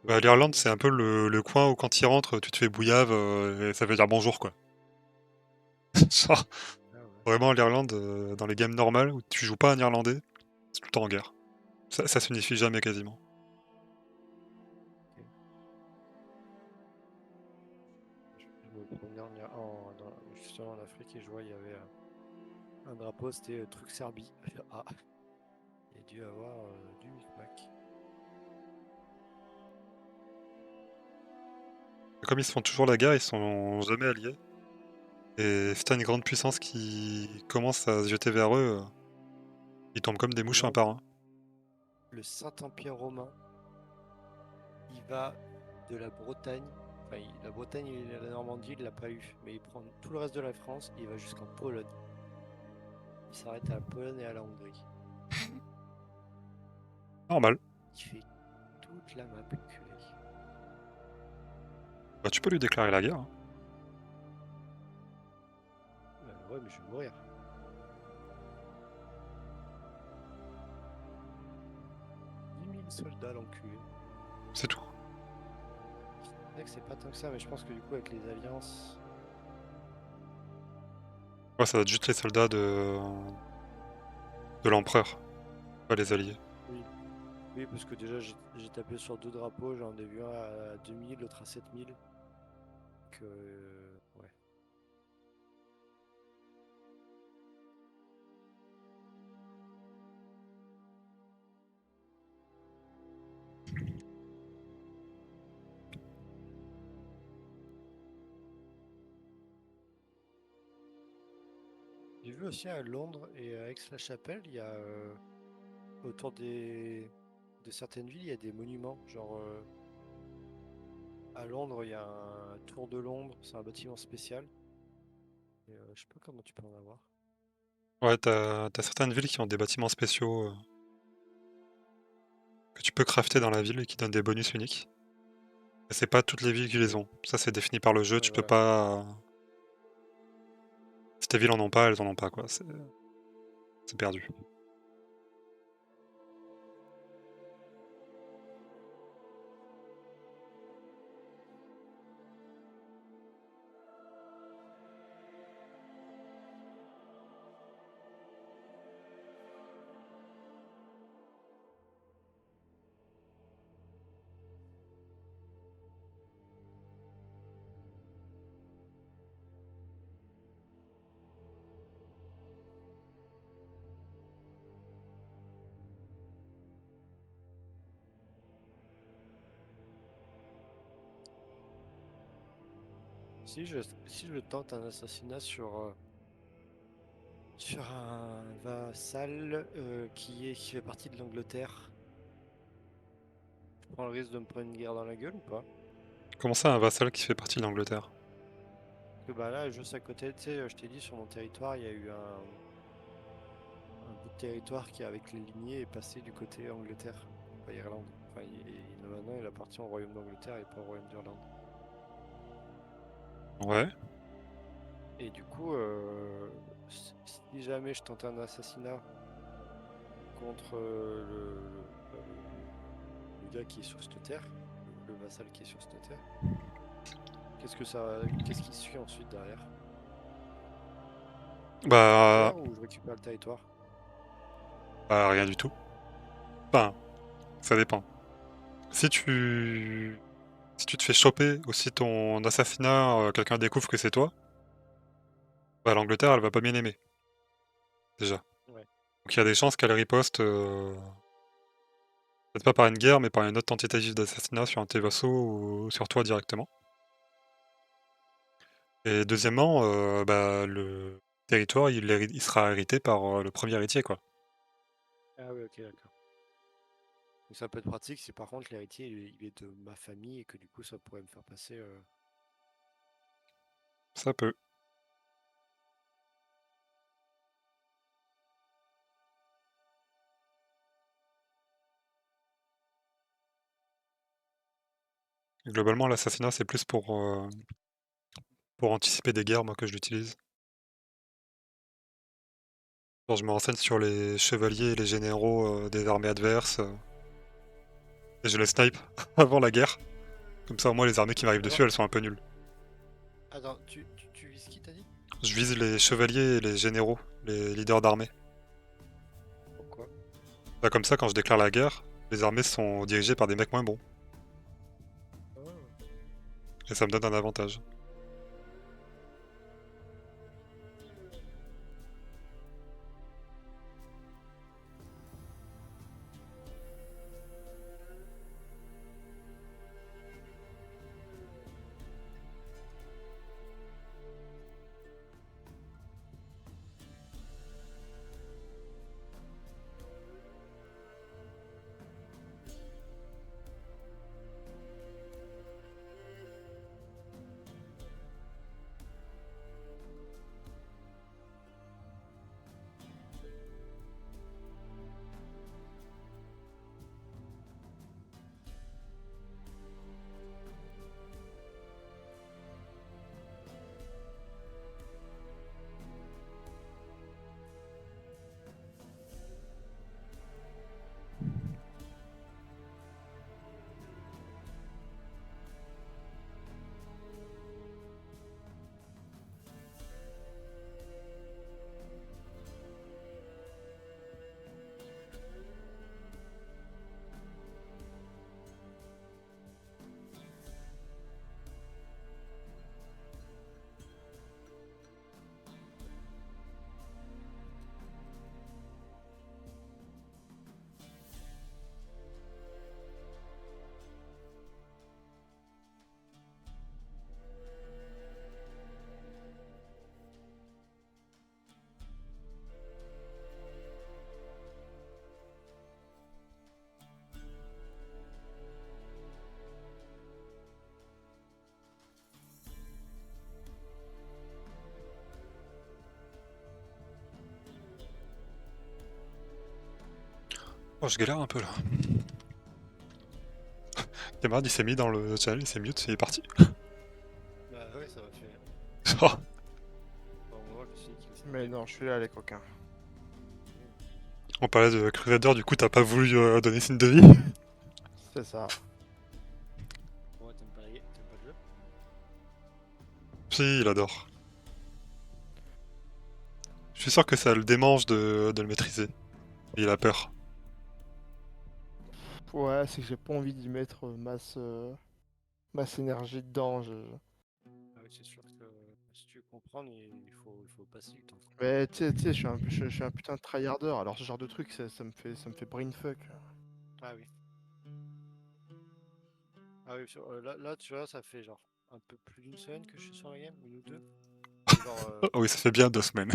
Bah, J'avais l'Irlande, pas c'est un ça. peu le coin où quand ils rentrent, tu te fais bouillave et ça veut dire bonjour, quoi. Genre, Ah ouais. vraiment, l'Irlande, dans les games normales où tu joues pas un Irlandais, c'est tout le temps en guerre. Ça s'unifie jamais quasiment. Ok. Je me promenais justement en Afrique et je vois il y avait un drapeau, c'était truc Serbie. Ah, il y a dû avoir du micmac. Comme ils se font toujours la guerre, ils sont jamais alliés. Et si t'as une grande puissance qui commence à se jeter vers eux, ils tombent comme des Et mouches un donc, par un. le Saint-Empire romain, il va de la Bretagne, enfin la Bretagne et la Normandie, il l'a pas eu, mais il prend tout le reste de la France, il va jusqu'en Pologne. Il s'arrête à la Pologne et à la Hongrie. Normal. Il fait toute la map culée. Bah, tu peux lui déclarer la guerre, hein. Ouais, mais je vais mourir. 10 000 soldats l'enculé. C'est tout. C'est vrai que c'est pas tant que ça, mais je pense que du coup, avec les alliances. Ouais, ça va être juste les soldats de l'empereur, pas les alliés. Oui, oui, parce que déjà, j'ai tapé sur deux drapeaux, j'en ai vu un à 2 000, l'autre à 7 000. Que. Ouais. J'ai vu aussi à Londres et à Aix-la-Chapelle, il y a autour de certaines villes, il y a des monuments. Genre à Londres, il y a un tour de Londres, c'est un bâtiment spécial. Et, je sais pas comment tu peux en avoir. Ouais, t'as certaines villes qui ont des bâtiments spéciaux que tu peux crafter dans la ville et qui donnent des bonus uniques. Et c'est pas toutes les villes qui les ont. Ça, c'est défini par le jeu, Ouais, tu peux voilà. pas. Si tes villes en ont pas, elles en ont pas, quoi. C'est perdu. Si je tente un assassinat sur un vassal qui fait partie de l'Angleterre, je prends le risque de me prendre une guerre dans la gueule ou pas? Comment ça, un vassal qui fait partie de l'Angleterre? Parce que bah là, juste à côté, tu sais, je t'ai dit, sur mon territoire, il y a eu un bout de territoire qui, avec les lignées, est passé du côté Angleterre, pas Irlande. Enfin, maintenant, il appartient au royaume d'Angleterre et pas au royaume d'Irlande. Ouais. Et du coup, si jamais je tente un assassinat contre le gars qui est sur cette terre, le vassal qui est sur cette terre. Qu'est-ce qui suit ensuite derrière? Bah, Guerre ou je récupère le territoire? rien du tout. Enfin, ça dépend. Si tu te fais choper ou si ton assassinat, quelqu'un découvre que c'est toi, bah l'Angleterre elle va pas bien aimer, déjà. Ouais. Donc il y a des chances qu'elle riposte, peut-être pas par une guerre, mais par une autre tentative d'assassinat sur un de tes vassaux ou sur toi directement. Et deuxièmement, bah le territoire il sera hérité par le premier héritier, quoi. Ah oui, ok, d'accord. Donc ça peut être pratique si par contre l'héritier il est de ma famille et que du coup ça pourrait me faire passer. Ça peut. Globalement, l'assassinat c'est plus pour anticiper des guerres, moi, que je l'utilise. Genre, je me renseigne sur les chevaliers et les généraux des armées adverses, et je les snipe avant la guerre. Comme ça, au moins, les armées qui m'arrivent Attends, dessus, elles sont un peu nulles. attends, tu vises qui t'as dit? Je vise les chevaliers et les généraux, les leaders d'armée. Pourquoi? Bah, comme ça, quand je déclare la guerre, les armées sont dirigées par des mecs moins bons. Ah. Et ça me donne un avantage. Oh, je galère un peu là. Camarade, il s'est mis dans le channel, il s'est mute, il est parti. Bah ouais, ça va faire. Oh, Bon, moi je me suis dit qu'il s'était Mais fait. non, je suis là, les coquins. on parlait de Crusader, du coup, t'as pas voulu donner signe de vie? C'est ça. Ouais, t'aimes pas le jeu? Si, il adore. Je suis sûr que ça le démange de le maîtriser. Et il a peur. Ouais, c'est que j'ai pas envie d'y mettre masse énergie dedans. Ah oui, c'est sûr que si tu veux comprendre, il faut passer du temps. Mais tu sais, je suis un putain de tryharder. Alors ce genre de truc, ça me fait brain fuck. Ah oui. Ah oui, là, tu vois, ça fait genre un peu plus d'une semaine que je suis sur la game, une ou deux. Et genre, Oh oui, ça fait bien 2 semaines.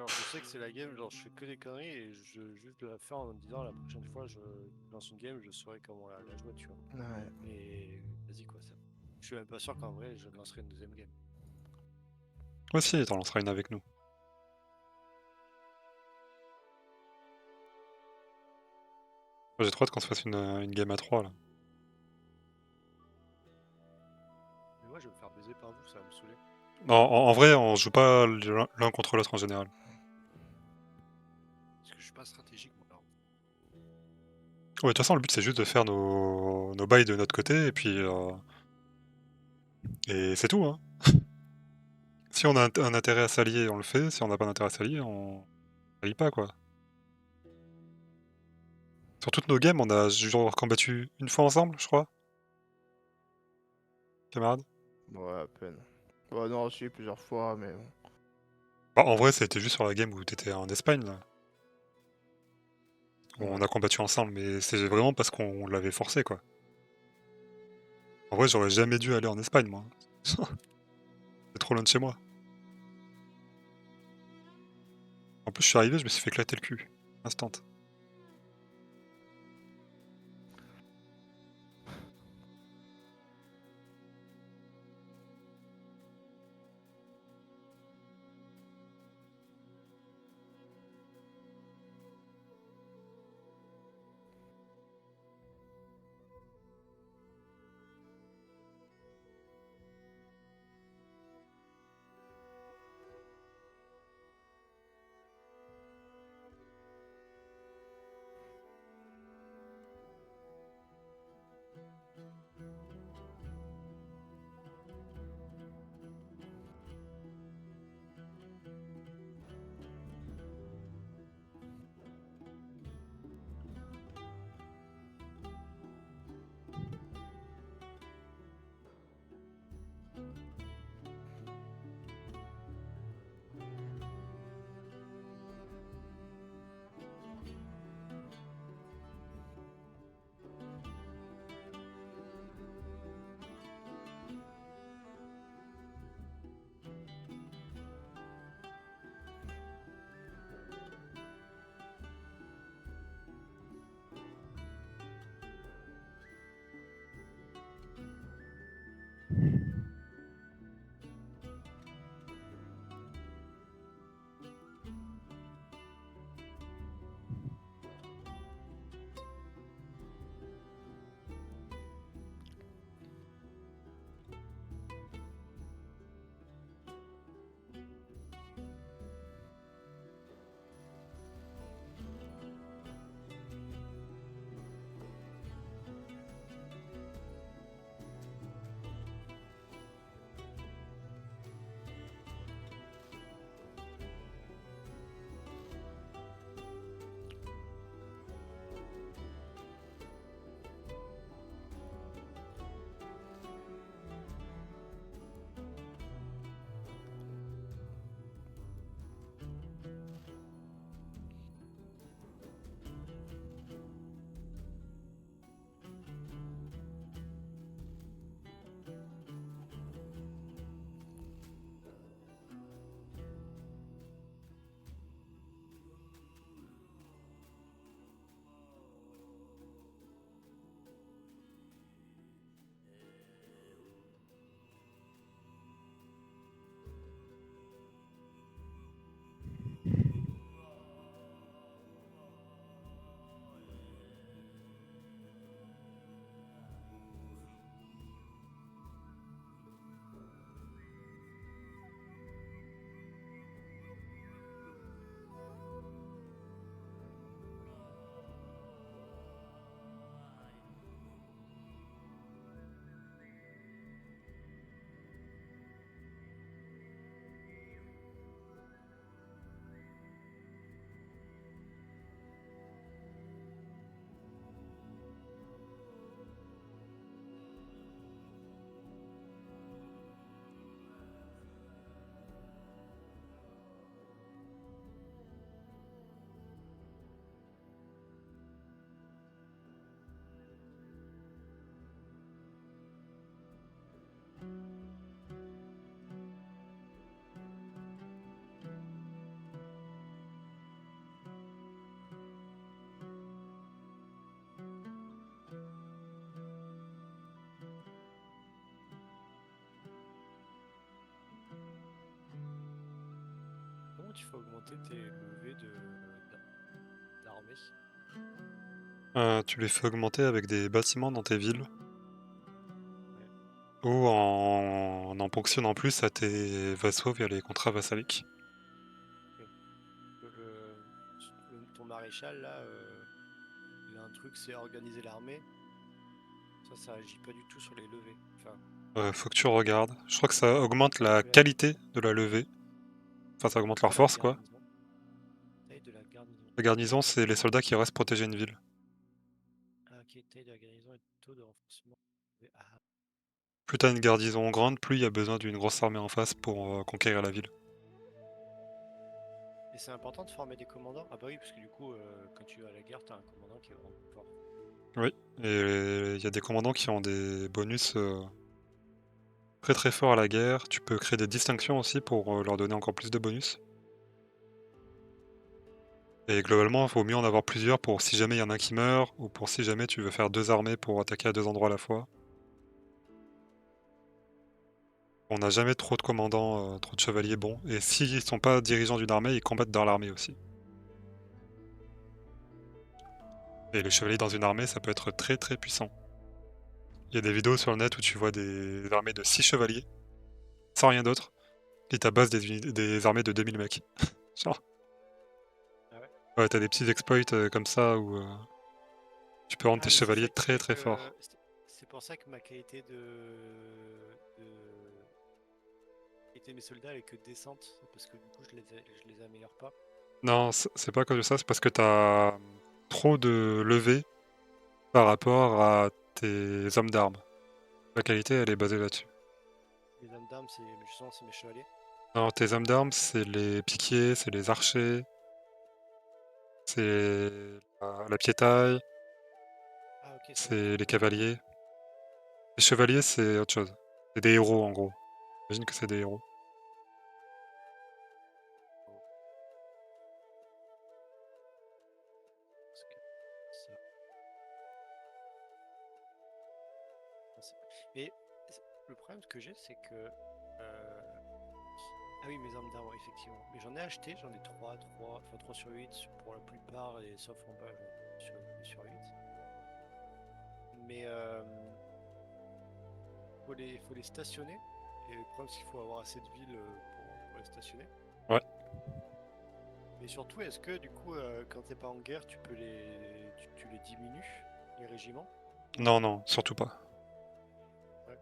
je sais que c'est la game, genre je fais que des conneries et je juste de la faire en me disant la prochaine fois je lance une game, je saurai comment la jouer, tu vois. Ouais. Et vas-y quoi, ça. Je suis même pas sûr qu'en vrai je lancerai une deuxième game. Moi aussi, t'en lanceras une avec nous. J'ai trop hâte qu'on se fasse une game à 3 là. Mais moi je vais me faire baiser par vous, ça va me saouler. Non, en vrai, on joue pas l'un contre l'autre en général. Parce que je suis pas stratégique, moi. Alors. Ouais, de toute façon, le but c'est juste de faire nos bails de notre côté, et puis et c'est tout, hein. Si on a un intérêt à s'allier, on le fait. Si on n'a pas d'intérêt à s'allier, on s'allie pas, quoi. Sur toutes nos games, on a genre combattu une fois ensemble, je crois, camarade. Ouais, à peine. Ouais, non, si, plusieurs fois, mais bon. Bah, en vrai, c'était juste sur la game où t'étais en Espagne, là. Où on Ouais. a combattu ensemble, mais c'est vraiment parce qu'on l'avait forcé, quoi. En vrai, j'aurais jamais dû aller en Espagne, moi. C'est trop loin de chez moi. En plus, je suis arrivé, je me suis fait éclater le cul. Instant. Comment tu fais augmenter tes levées d'armée? Tu les fais augmenter avec des bâtiments dans tes villes. Ouais. Ou en ponctionnant plus à tes vassaux via les contrats vassaliques. Ok. Ton ton maréchal là, il a un truc, c'est organiser l'armée. Ça agit pas du tout sur les levées. Enfin, Faut que tu regardes. Je crois que ça augmente la ouais, qualité de la levée. Enfin, ça augmente leur pas la force, quoi. garnison. Taille de la garnison. La garnison, c'est les soldats qui restent protéger une ville. Ah, ok, taille de la garnison et taux de renforcement. Ah, Plus t'as une garnison grande, plus il y a besoin d'une grosse armée en face pour conquérir la ville. et c'est important de former des commandants? Ah bah oui, parce que du coup, quand tu vas à la guerre, t'as un commandant qui est vraiment fort. Oui, et il y a des commandants qui ont des bonus très très forts à la guerre. Tu peux créer des distinctions aussi pour leur donner encore plus de bonus. Et globalement, il vaut mieux en avoir plusieurs pour si jamais il y en a un qui meurt, ou pour si jamais tu veux faire 2 armées pour attaquer à 2 endroits à la fois. On n'a jamais trop de commandants, trop de chevaliers bons, et s'ils sont pas dirigeants d'une armée, ils combattent dans l'armée aussi. Et les chevaliers dans une armée, ça peut être très très puissant. Il y a des vidéos sur le net où tu vois des armées de 6 chevaliers, sans rien d'autre, qui tabassent des armées de 2000 mecs. Genre, Ah ouais? ouais, t'as des petits exploits comme ça où tu peux rendre Ah, tes mais c'est chevaliers ça qui très fait très que. forts. C'est pour ça que ma qualité de qualité de mes soldats elle est que descente, parce que du coup je les améliore pas. Non, c'est pas à cause de ça, c'est parce que t'as trop de levées par rapport à tes hommes d'armes. La qualité, elle est basée là-dessus. Les hommes d'armes, justement, c'est mes chevaliers. Non, tes hommes d'armes, c'est les piquiers, c'est les archers, c'est la piétaille, Ah, ok, ça marche. c'est les cavaliers. Les chevaliers, c'est autre chose. C'est des héros, en gros. J'imagine que c'est des héros. Parce que ça- Mais le problème que j'ai, c'est que. Ah oui, mes armes d'armes, effectivement. Mais j'en ai acheté, j'en ai 3 sur 8 pour la plupart, et sauf en bas, j'en ai sur 8. Mais faut les stationner. Et le problème, c'est qu'il faut avoir assez de villes pour les stationner. Ouais. Mais surtout, est-ce que du coup, quand t'es pas en guerre, tu les diminues, les régiments? Non, non, surtout pas. Ouais.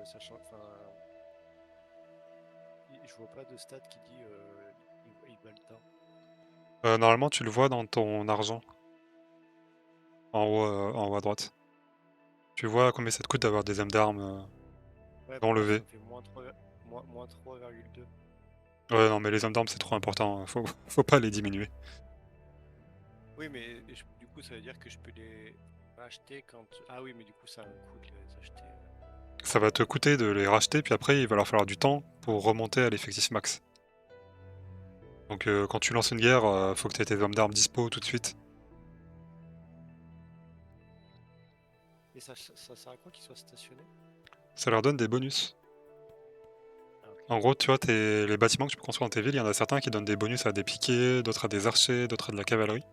Sachant, enfin, je vois pas de stat qui dit il valent tant. Normalement, tu le vois dans ton argent, en haut à droite. Tu vois combien ça te coûte d'avoir des hommes d'armes Ouais, bah là, ça enlevés. me fait moins 3,2. Ouais, non, mais les hommes d'armes, c'est trop important, faut pas les diminuer. Oui, mais du coup, ça veut dire que je peux les acheter quand. Ah oui, mais du coup, ça a un coût de les acheter. Ça va te coûter de les racheter, puis après, il va leur falloir du temps pour remonter à l'effectif max. Donc quand tu lances une guerre, faut que tu aies tes hommes d'armes dispo tout de suite. Et ça sert à quoi qu'ils soient stationnés? Ça leur donne des bonus. Ah, ok. En gros, tu vois, les bâtiments que tu peux construire dans tes villes, il y en a certains qui donnent des bonus à des piquets, d'autres à des archers, d'autres à de la cavalerie.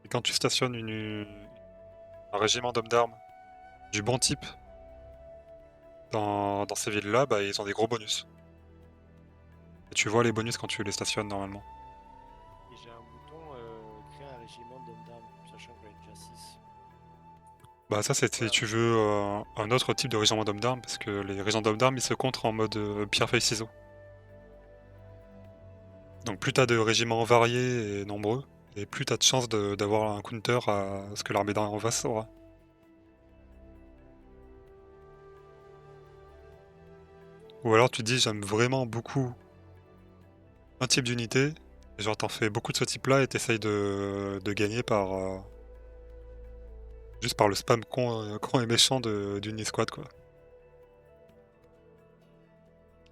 Et quand tu stationnes un régiment d'hommes d'armes du bon type dans ces villes-là, bah, ils ont des gros bonus. Et tu vois les bonus quand tu les stationnes normalement. Et j'ai un bouton créer un régiment d'hommes d'armes, sachant que j'en ai déjà 6. Bah ça, c'est si Ouais, tu veux un autre type de régiment d'hommes d'armes, parce que les régiments d'hommes d'armes, ils se comptent en mode pierre-feuille-ciseaux. Donc plus t'as de régiments variés et nombreux, et plus t'as de chances d'avoir un counter à ce que l'armée d'en face aura. Ou alors tu te dis j'aime vraiment beaucoup un type d'unité, et genre t'en fais beaucoup de ce type-là et t'essayes de gagner par juste par le spam con et méchant d'une escouade quoi.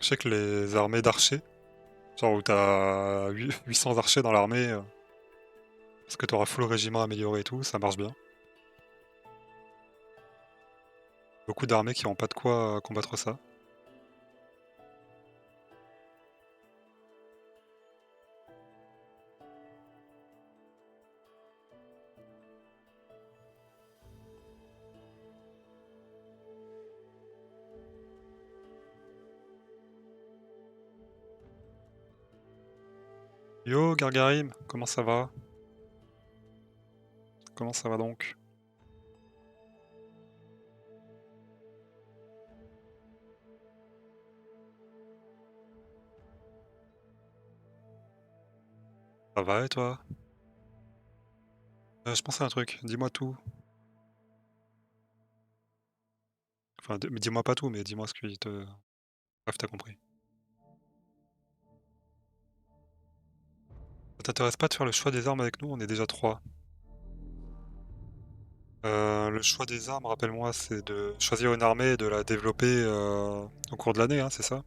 Je sais que les armées d'archers, genre où t'as 800 archers dans l'armée, parce que t'auras full régiment amélioré et tout, ça marche bien. Beaucoup d'armées qui ont pas de quoi combattre ça. Yo Gargarim, comment ça va? Comment ça va donc? Ça va et toi? Je pensais à un truc, dis-moi tout. Enfin, mais dis-moi pas tout, mais dis-moi ce qui te... Bref, t'as compris. Ça t'intéresse pas de faire le choix des armes avec nous? On est déjà 3. Le choix des armes, rappelle-moi, c'est de choisir une armée et de la développer au cours de l'année, hein, c'est ça?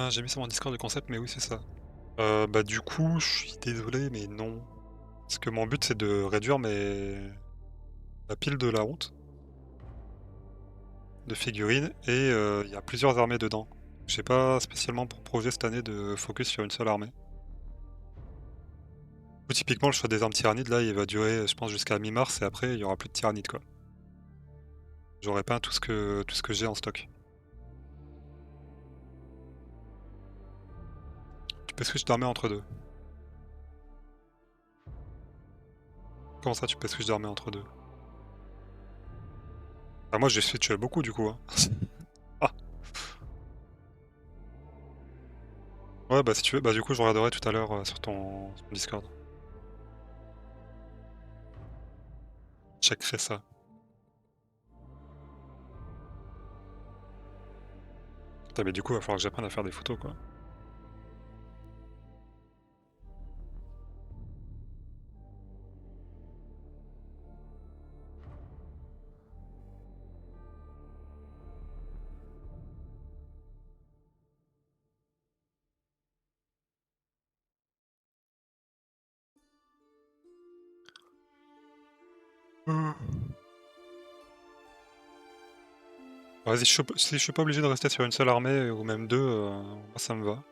J'ai mis sur mon Discord le concept, mais oui, c'est ça. Bah du coup, je suis désolé, mais non. Parce que mon but, c'est de réduire la pile de la honte de figurines et il y a plusieurs armées dedans. J'ai pas spécialement pour projet cette année de focus sur une seule armée. Ou typiquement, le choix des armes tyrannides, là, il va durer, je pense, jusqu'à mi-mars et après, il y aura plus de tyrannides, quoi. J'aurai pas tout ce que j'ai en stock. Tu peux switch d'armée entre deux. Comment ça, tu peux switch d'armée entre deux? Ah, moi, j'ai switch beaucoup, du coup, hein. Ah, ouais, bah si tu veux, bah du coup, je regarderai tout à l'heure sur ton Discord. Checkerai ça. Putain, mais du coup, il va falloir que j'apprenne à faire des photos, quoi. Vas-y, si je suis pas obligé de rester sur une seule armée, ou même deux, moi ça me va.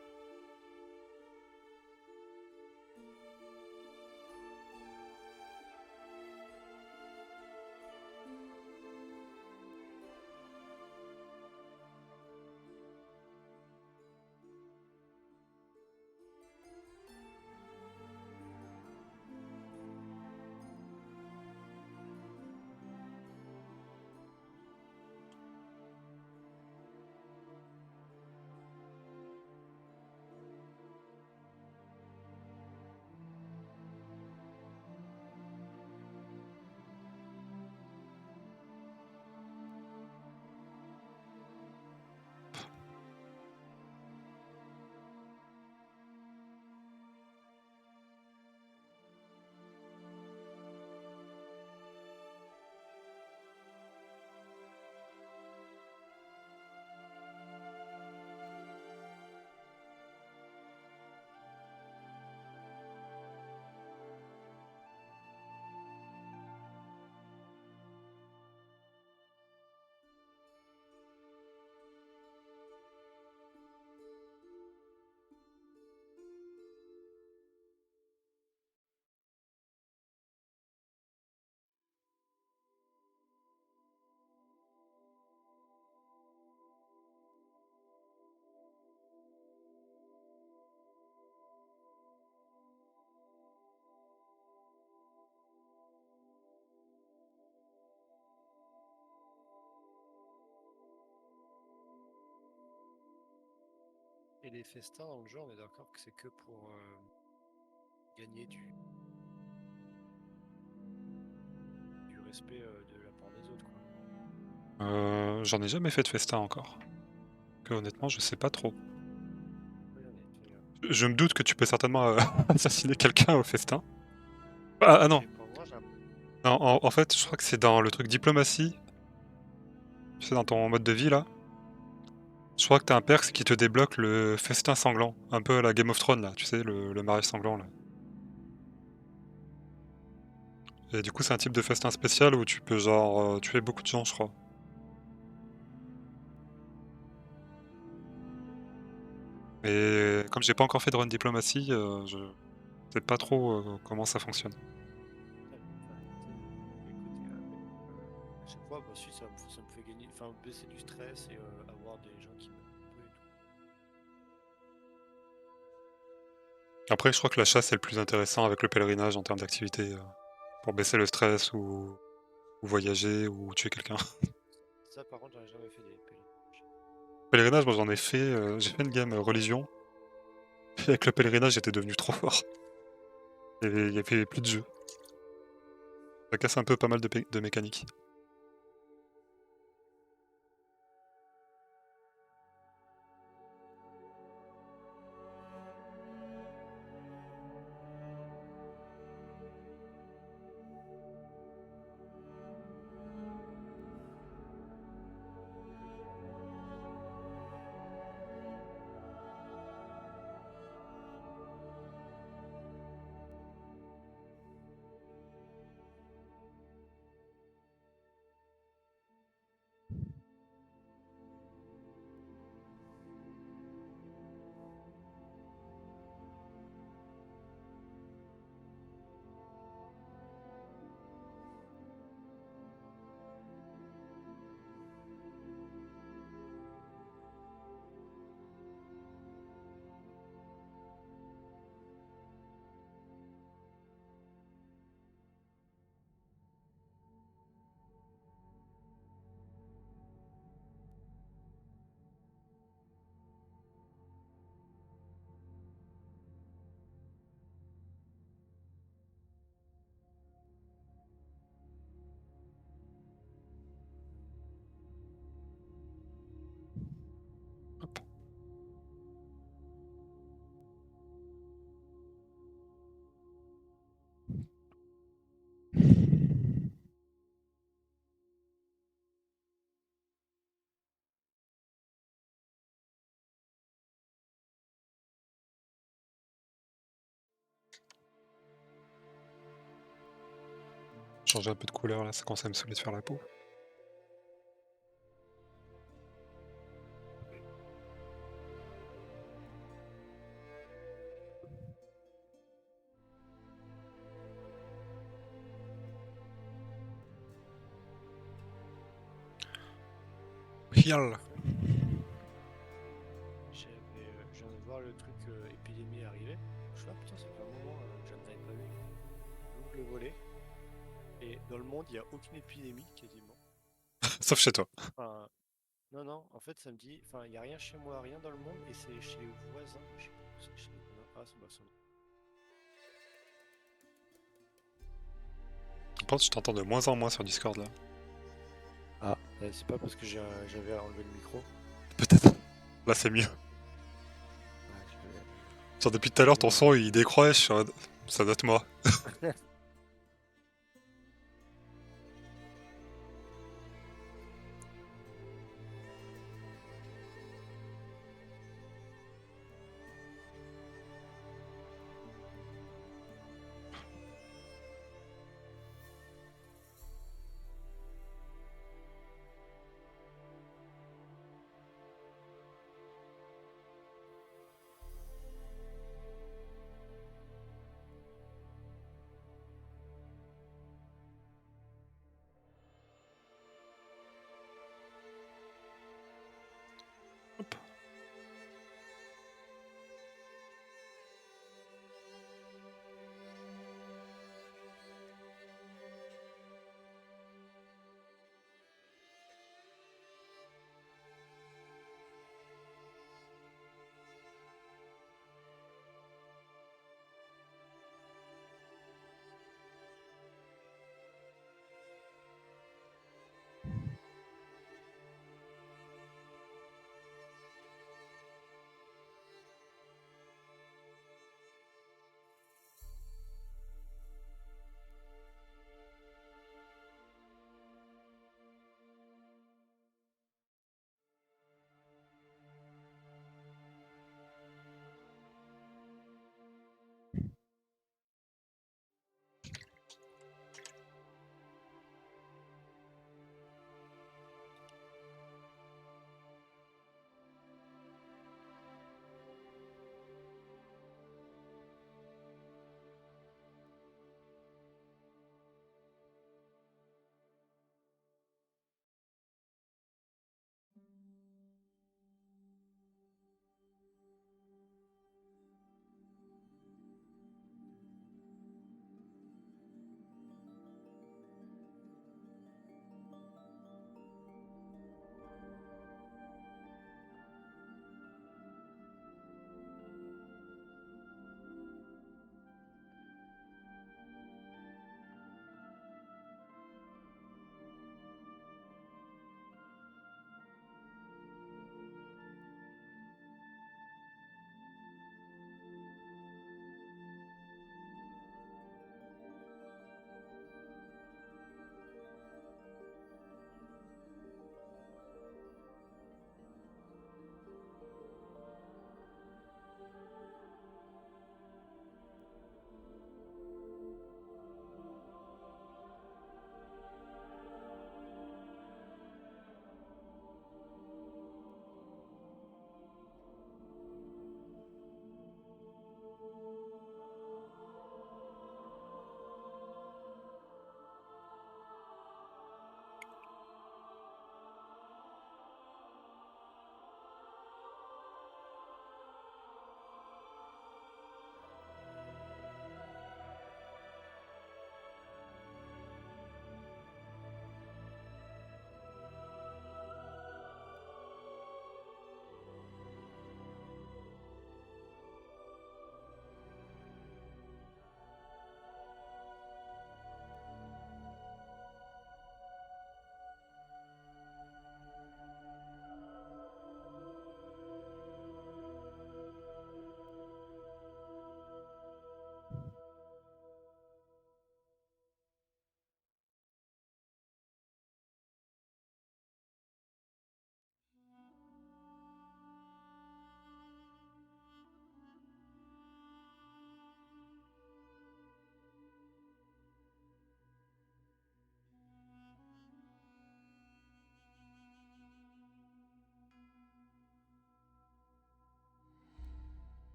Et les festins dans le jeu, on est d'accord que c'est que pour gagner du respect de la part des autres, quoi. J'en ai jamais fait de festin encore. Que honnêtement, je sais pas trop. Oui, on est fait, Je me doute que tu peux certainement assassiner quelqu'un au festin. Ah non, pour moi, j'ai non, en fait, je crois que c'est dans le truc diplomatie. Tu sais, dans ton mode de vie là. Je crois que t'as un perk qui te débloque le festin sanglant. Un peu à la Game of Thrones là, tu sais, le mariage sanglant là. Et du coup, c'est un type de festin spécial où tu peux genre tuer beaucoup de gens, je crois. Mais comme j'ai pas encore fait de run diplomatie, je sais pas trop comment ça fonctionne. fois, bah si, ça me fait gagner, enfin baisser du stress et avoir des gens qui m'aiment un peu et tout. Après, je crois que la chasse est le plus intéressant avec le pèlerinage en termes d'activité, pour baisser le stress ou voyager ou tuer quelqu'un. Ça, par contre, j'en ai jamais fait des pèlerinages. Pèlerinage, moi j'en ai fait, j'ai fait une game religion. Et avec le pèlerinage, j'étais devenu trop fort. Il y avait plus de jeu. Ça casse un peu pas mal de mécaniques. Hop. Changer un peu de couleur là, ça commence à me saouler de faire la peau. Heal. Je viens de voir le truc épidémie arriver. Je suis là, putain, ça fait un moment que je n'avais pas vu. J'ouvre le volet. Et dans le monde, il n'y a aucune épidémie quasiment. Sauf chez toi. Enfin, non, non, en fait, ça me dit, enfin, il n'y a rien chez moi, rien dans le monde, et c'est chez les voisins. Je sais pas où c'est chez les voisins. Ah, c'est Barcelone. Je pense que je t'entends de moins en moins sur Discord là. Ah, c'est pas parce que j'avais enlevé le micro. Peut-être. Là c'est mieux. Ouais, Genre depuis tout à l'heure ton Ouais. son il décroche, je suis en mode, ça doit être moi.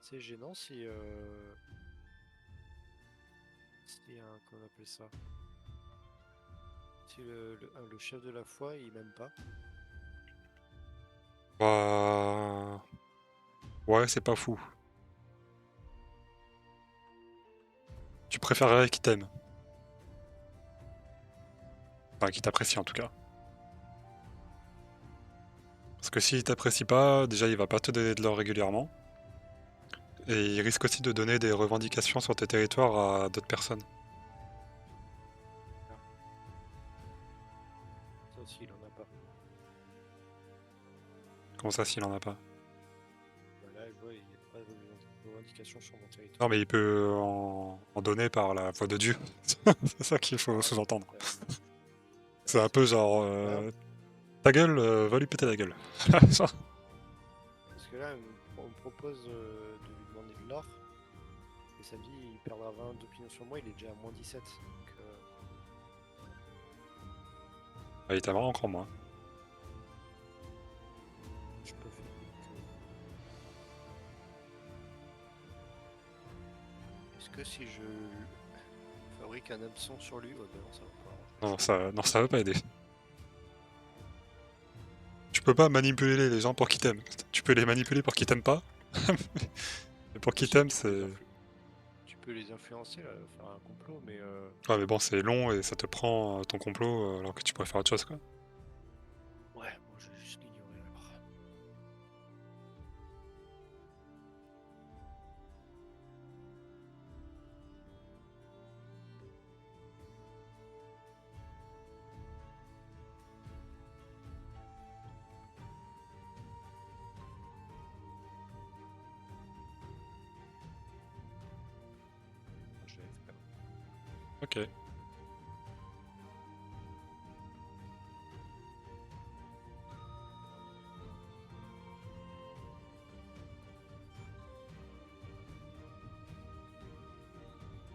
C'est gênant si comment on appelle ça? Si le chef de la foi il m'aime pas. Bah... Ouais, c'est pas fou. Tu préférerais qu'il t'aime. Enfin, qu'il t'apprécie en tout cas. Parce que s'il t'apprécie pas, déjà il va pas te donner de l'or régulièrement. Et il risque aussi de donner des revendications sur tes territoires à d'autres personnes. Ça aussi il en a pas. Comment ça s'il en a pas? Bah là je vois il n'y a pas de revendication sur mon Non territoire. mais il peut en donner par la voix de Dieu. C'est ça qu'il faut sous-entendre. C'est un peu genre... ta gueule, va lui péter la gueule. Parce que là on me propose de lui demander de l'or. Et ça me dit il perdra 20 d'opinion sur moi, il est déjà à moins 17. Donc Ah, il t'aimera encore moins. je peux faire. Est-ce que si je fabrique un hameçon sur lui, ouais bah non ça va pas. Non, ça va pas aider. Tu peux pas manipuler les gens pour qu'ils t'aiment. Tu peux les manipuler pour qu'ils t'aiment pas. Mais pour qu'ils Si, t'aiment, tu peux les c'est... tu peux les influencer, là, faire un complot, mais Ouais mais bon, c'est long et ça te prend ton complot alors que tu pourrais faire autre chose quoi. ouais, bon, je vais juste l'ignorer alors. Je vais faire. Ok.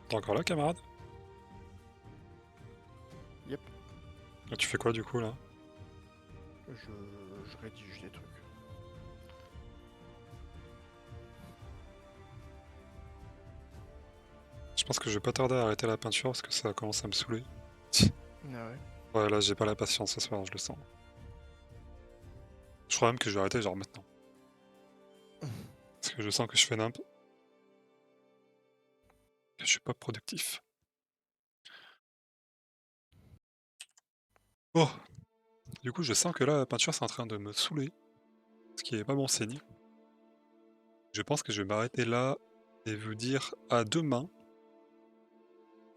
T'es encore là, camarade? Yep. Ah, tu fais quoi du coup là? Je rédige des trucs. Je pense que je vais pas tarder à arrêter la peinture parce que ça commence à me saouler. Ah ouais. Ouais, là j'ai pas la patience ce soir, je le sens. Je crois même que je vais arrêter genre maintenant. Parce que je sens que je fais nimp. Que je suis pas productif. Oh! Du coup, je sens que là, la peinture c'est en train de me saouler. Ce qui est pas bon signe. Je pense que je vais m'arrêter là et vous dire à demain.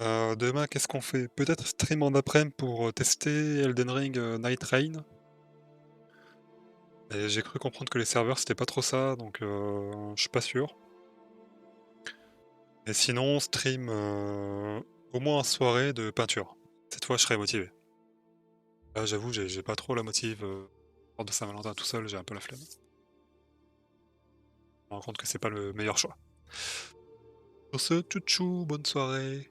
Demain, qu'est-ce qu'on fait? Peut-être stream en après-midi pour tester Elden Ring Night Rain. Et j'ai cru comprendre que les serveurs c'était pas trop ça, donc je suis pas sûr. Et sinon, stream au moins en soirée de peinture. Cette fois, je serai motivé. Là, j'avoue, j'ai pas trop la motive. Lors de Saint-Valentin tout seul, j'ai un peu la flemme. Je me rends compte que c'est pas le meilleur choix. Sur ce, tchou tchou, bonne soirée.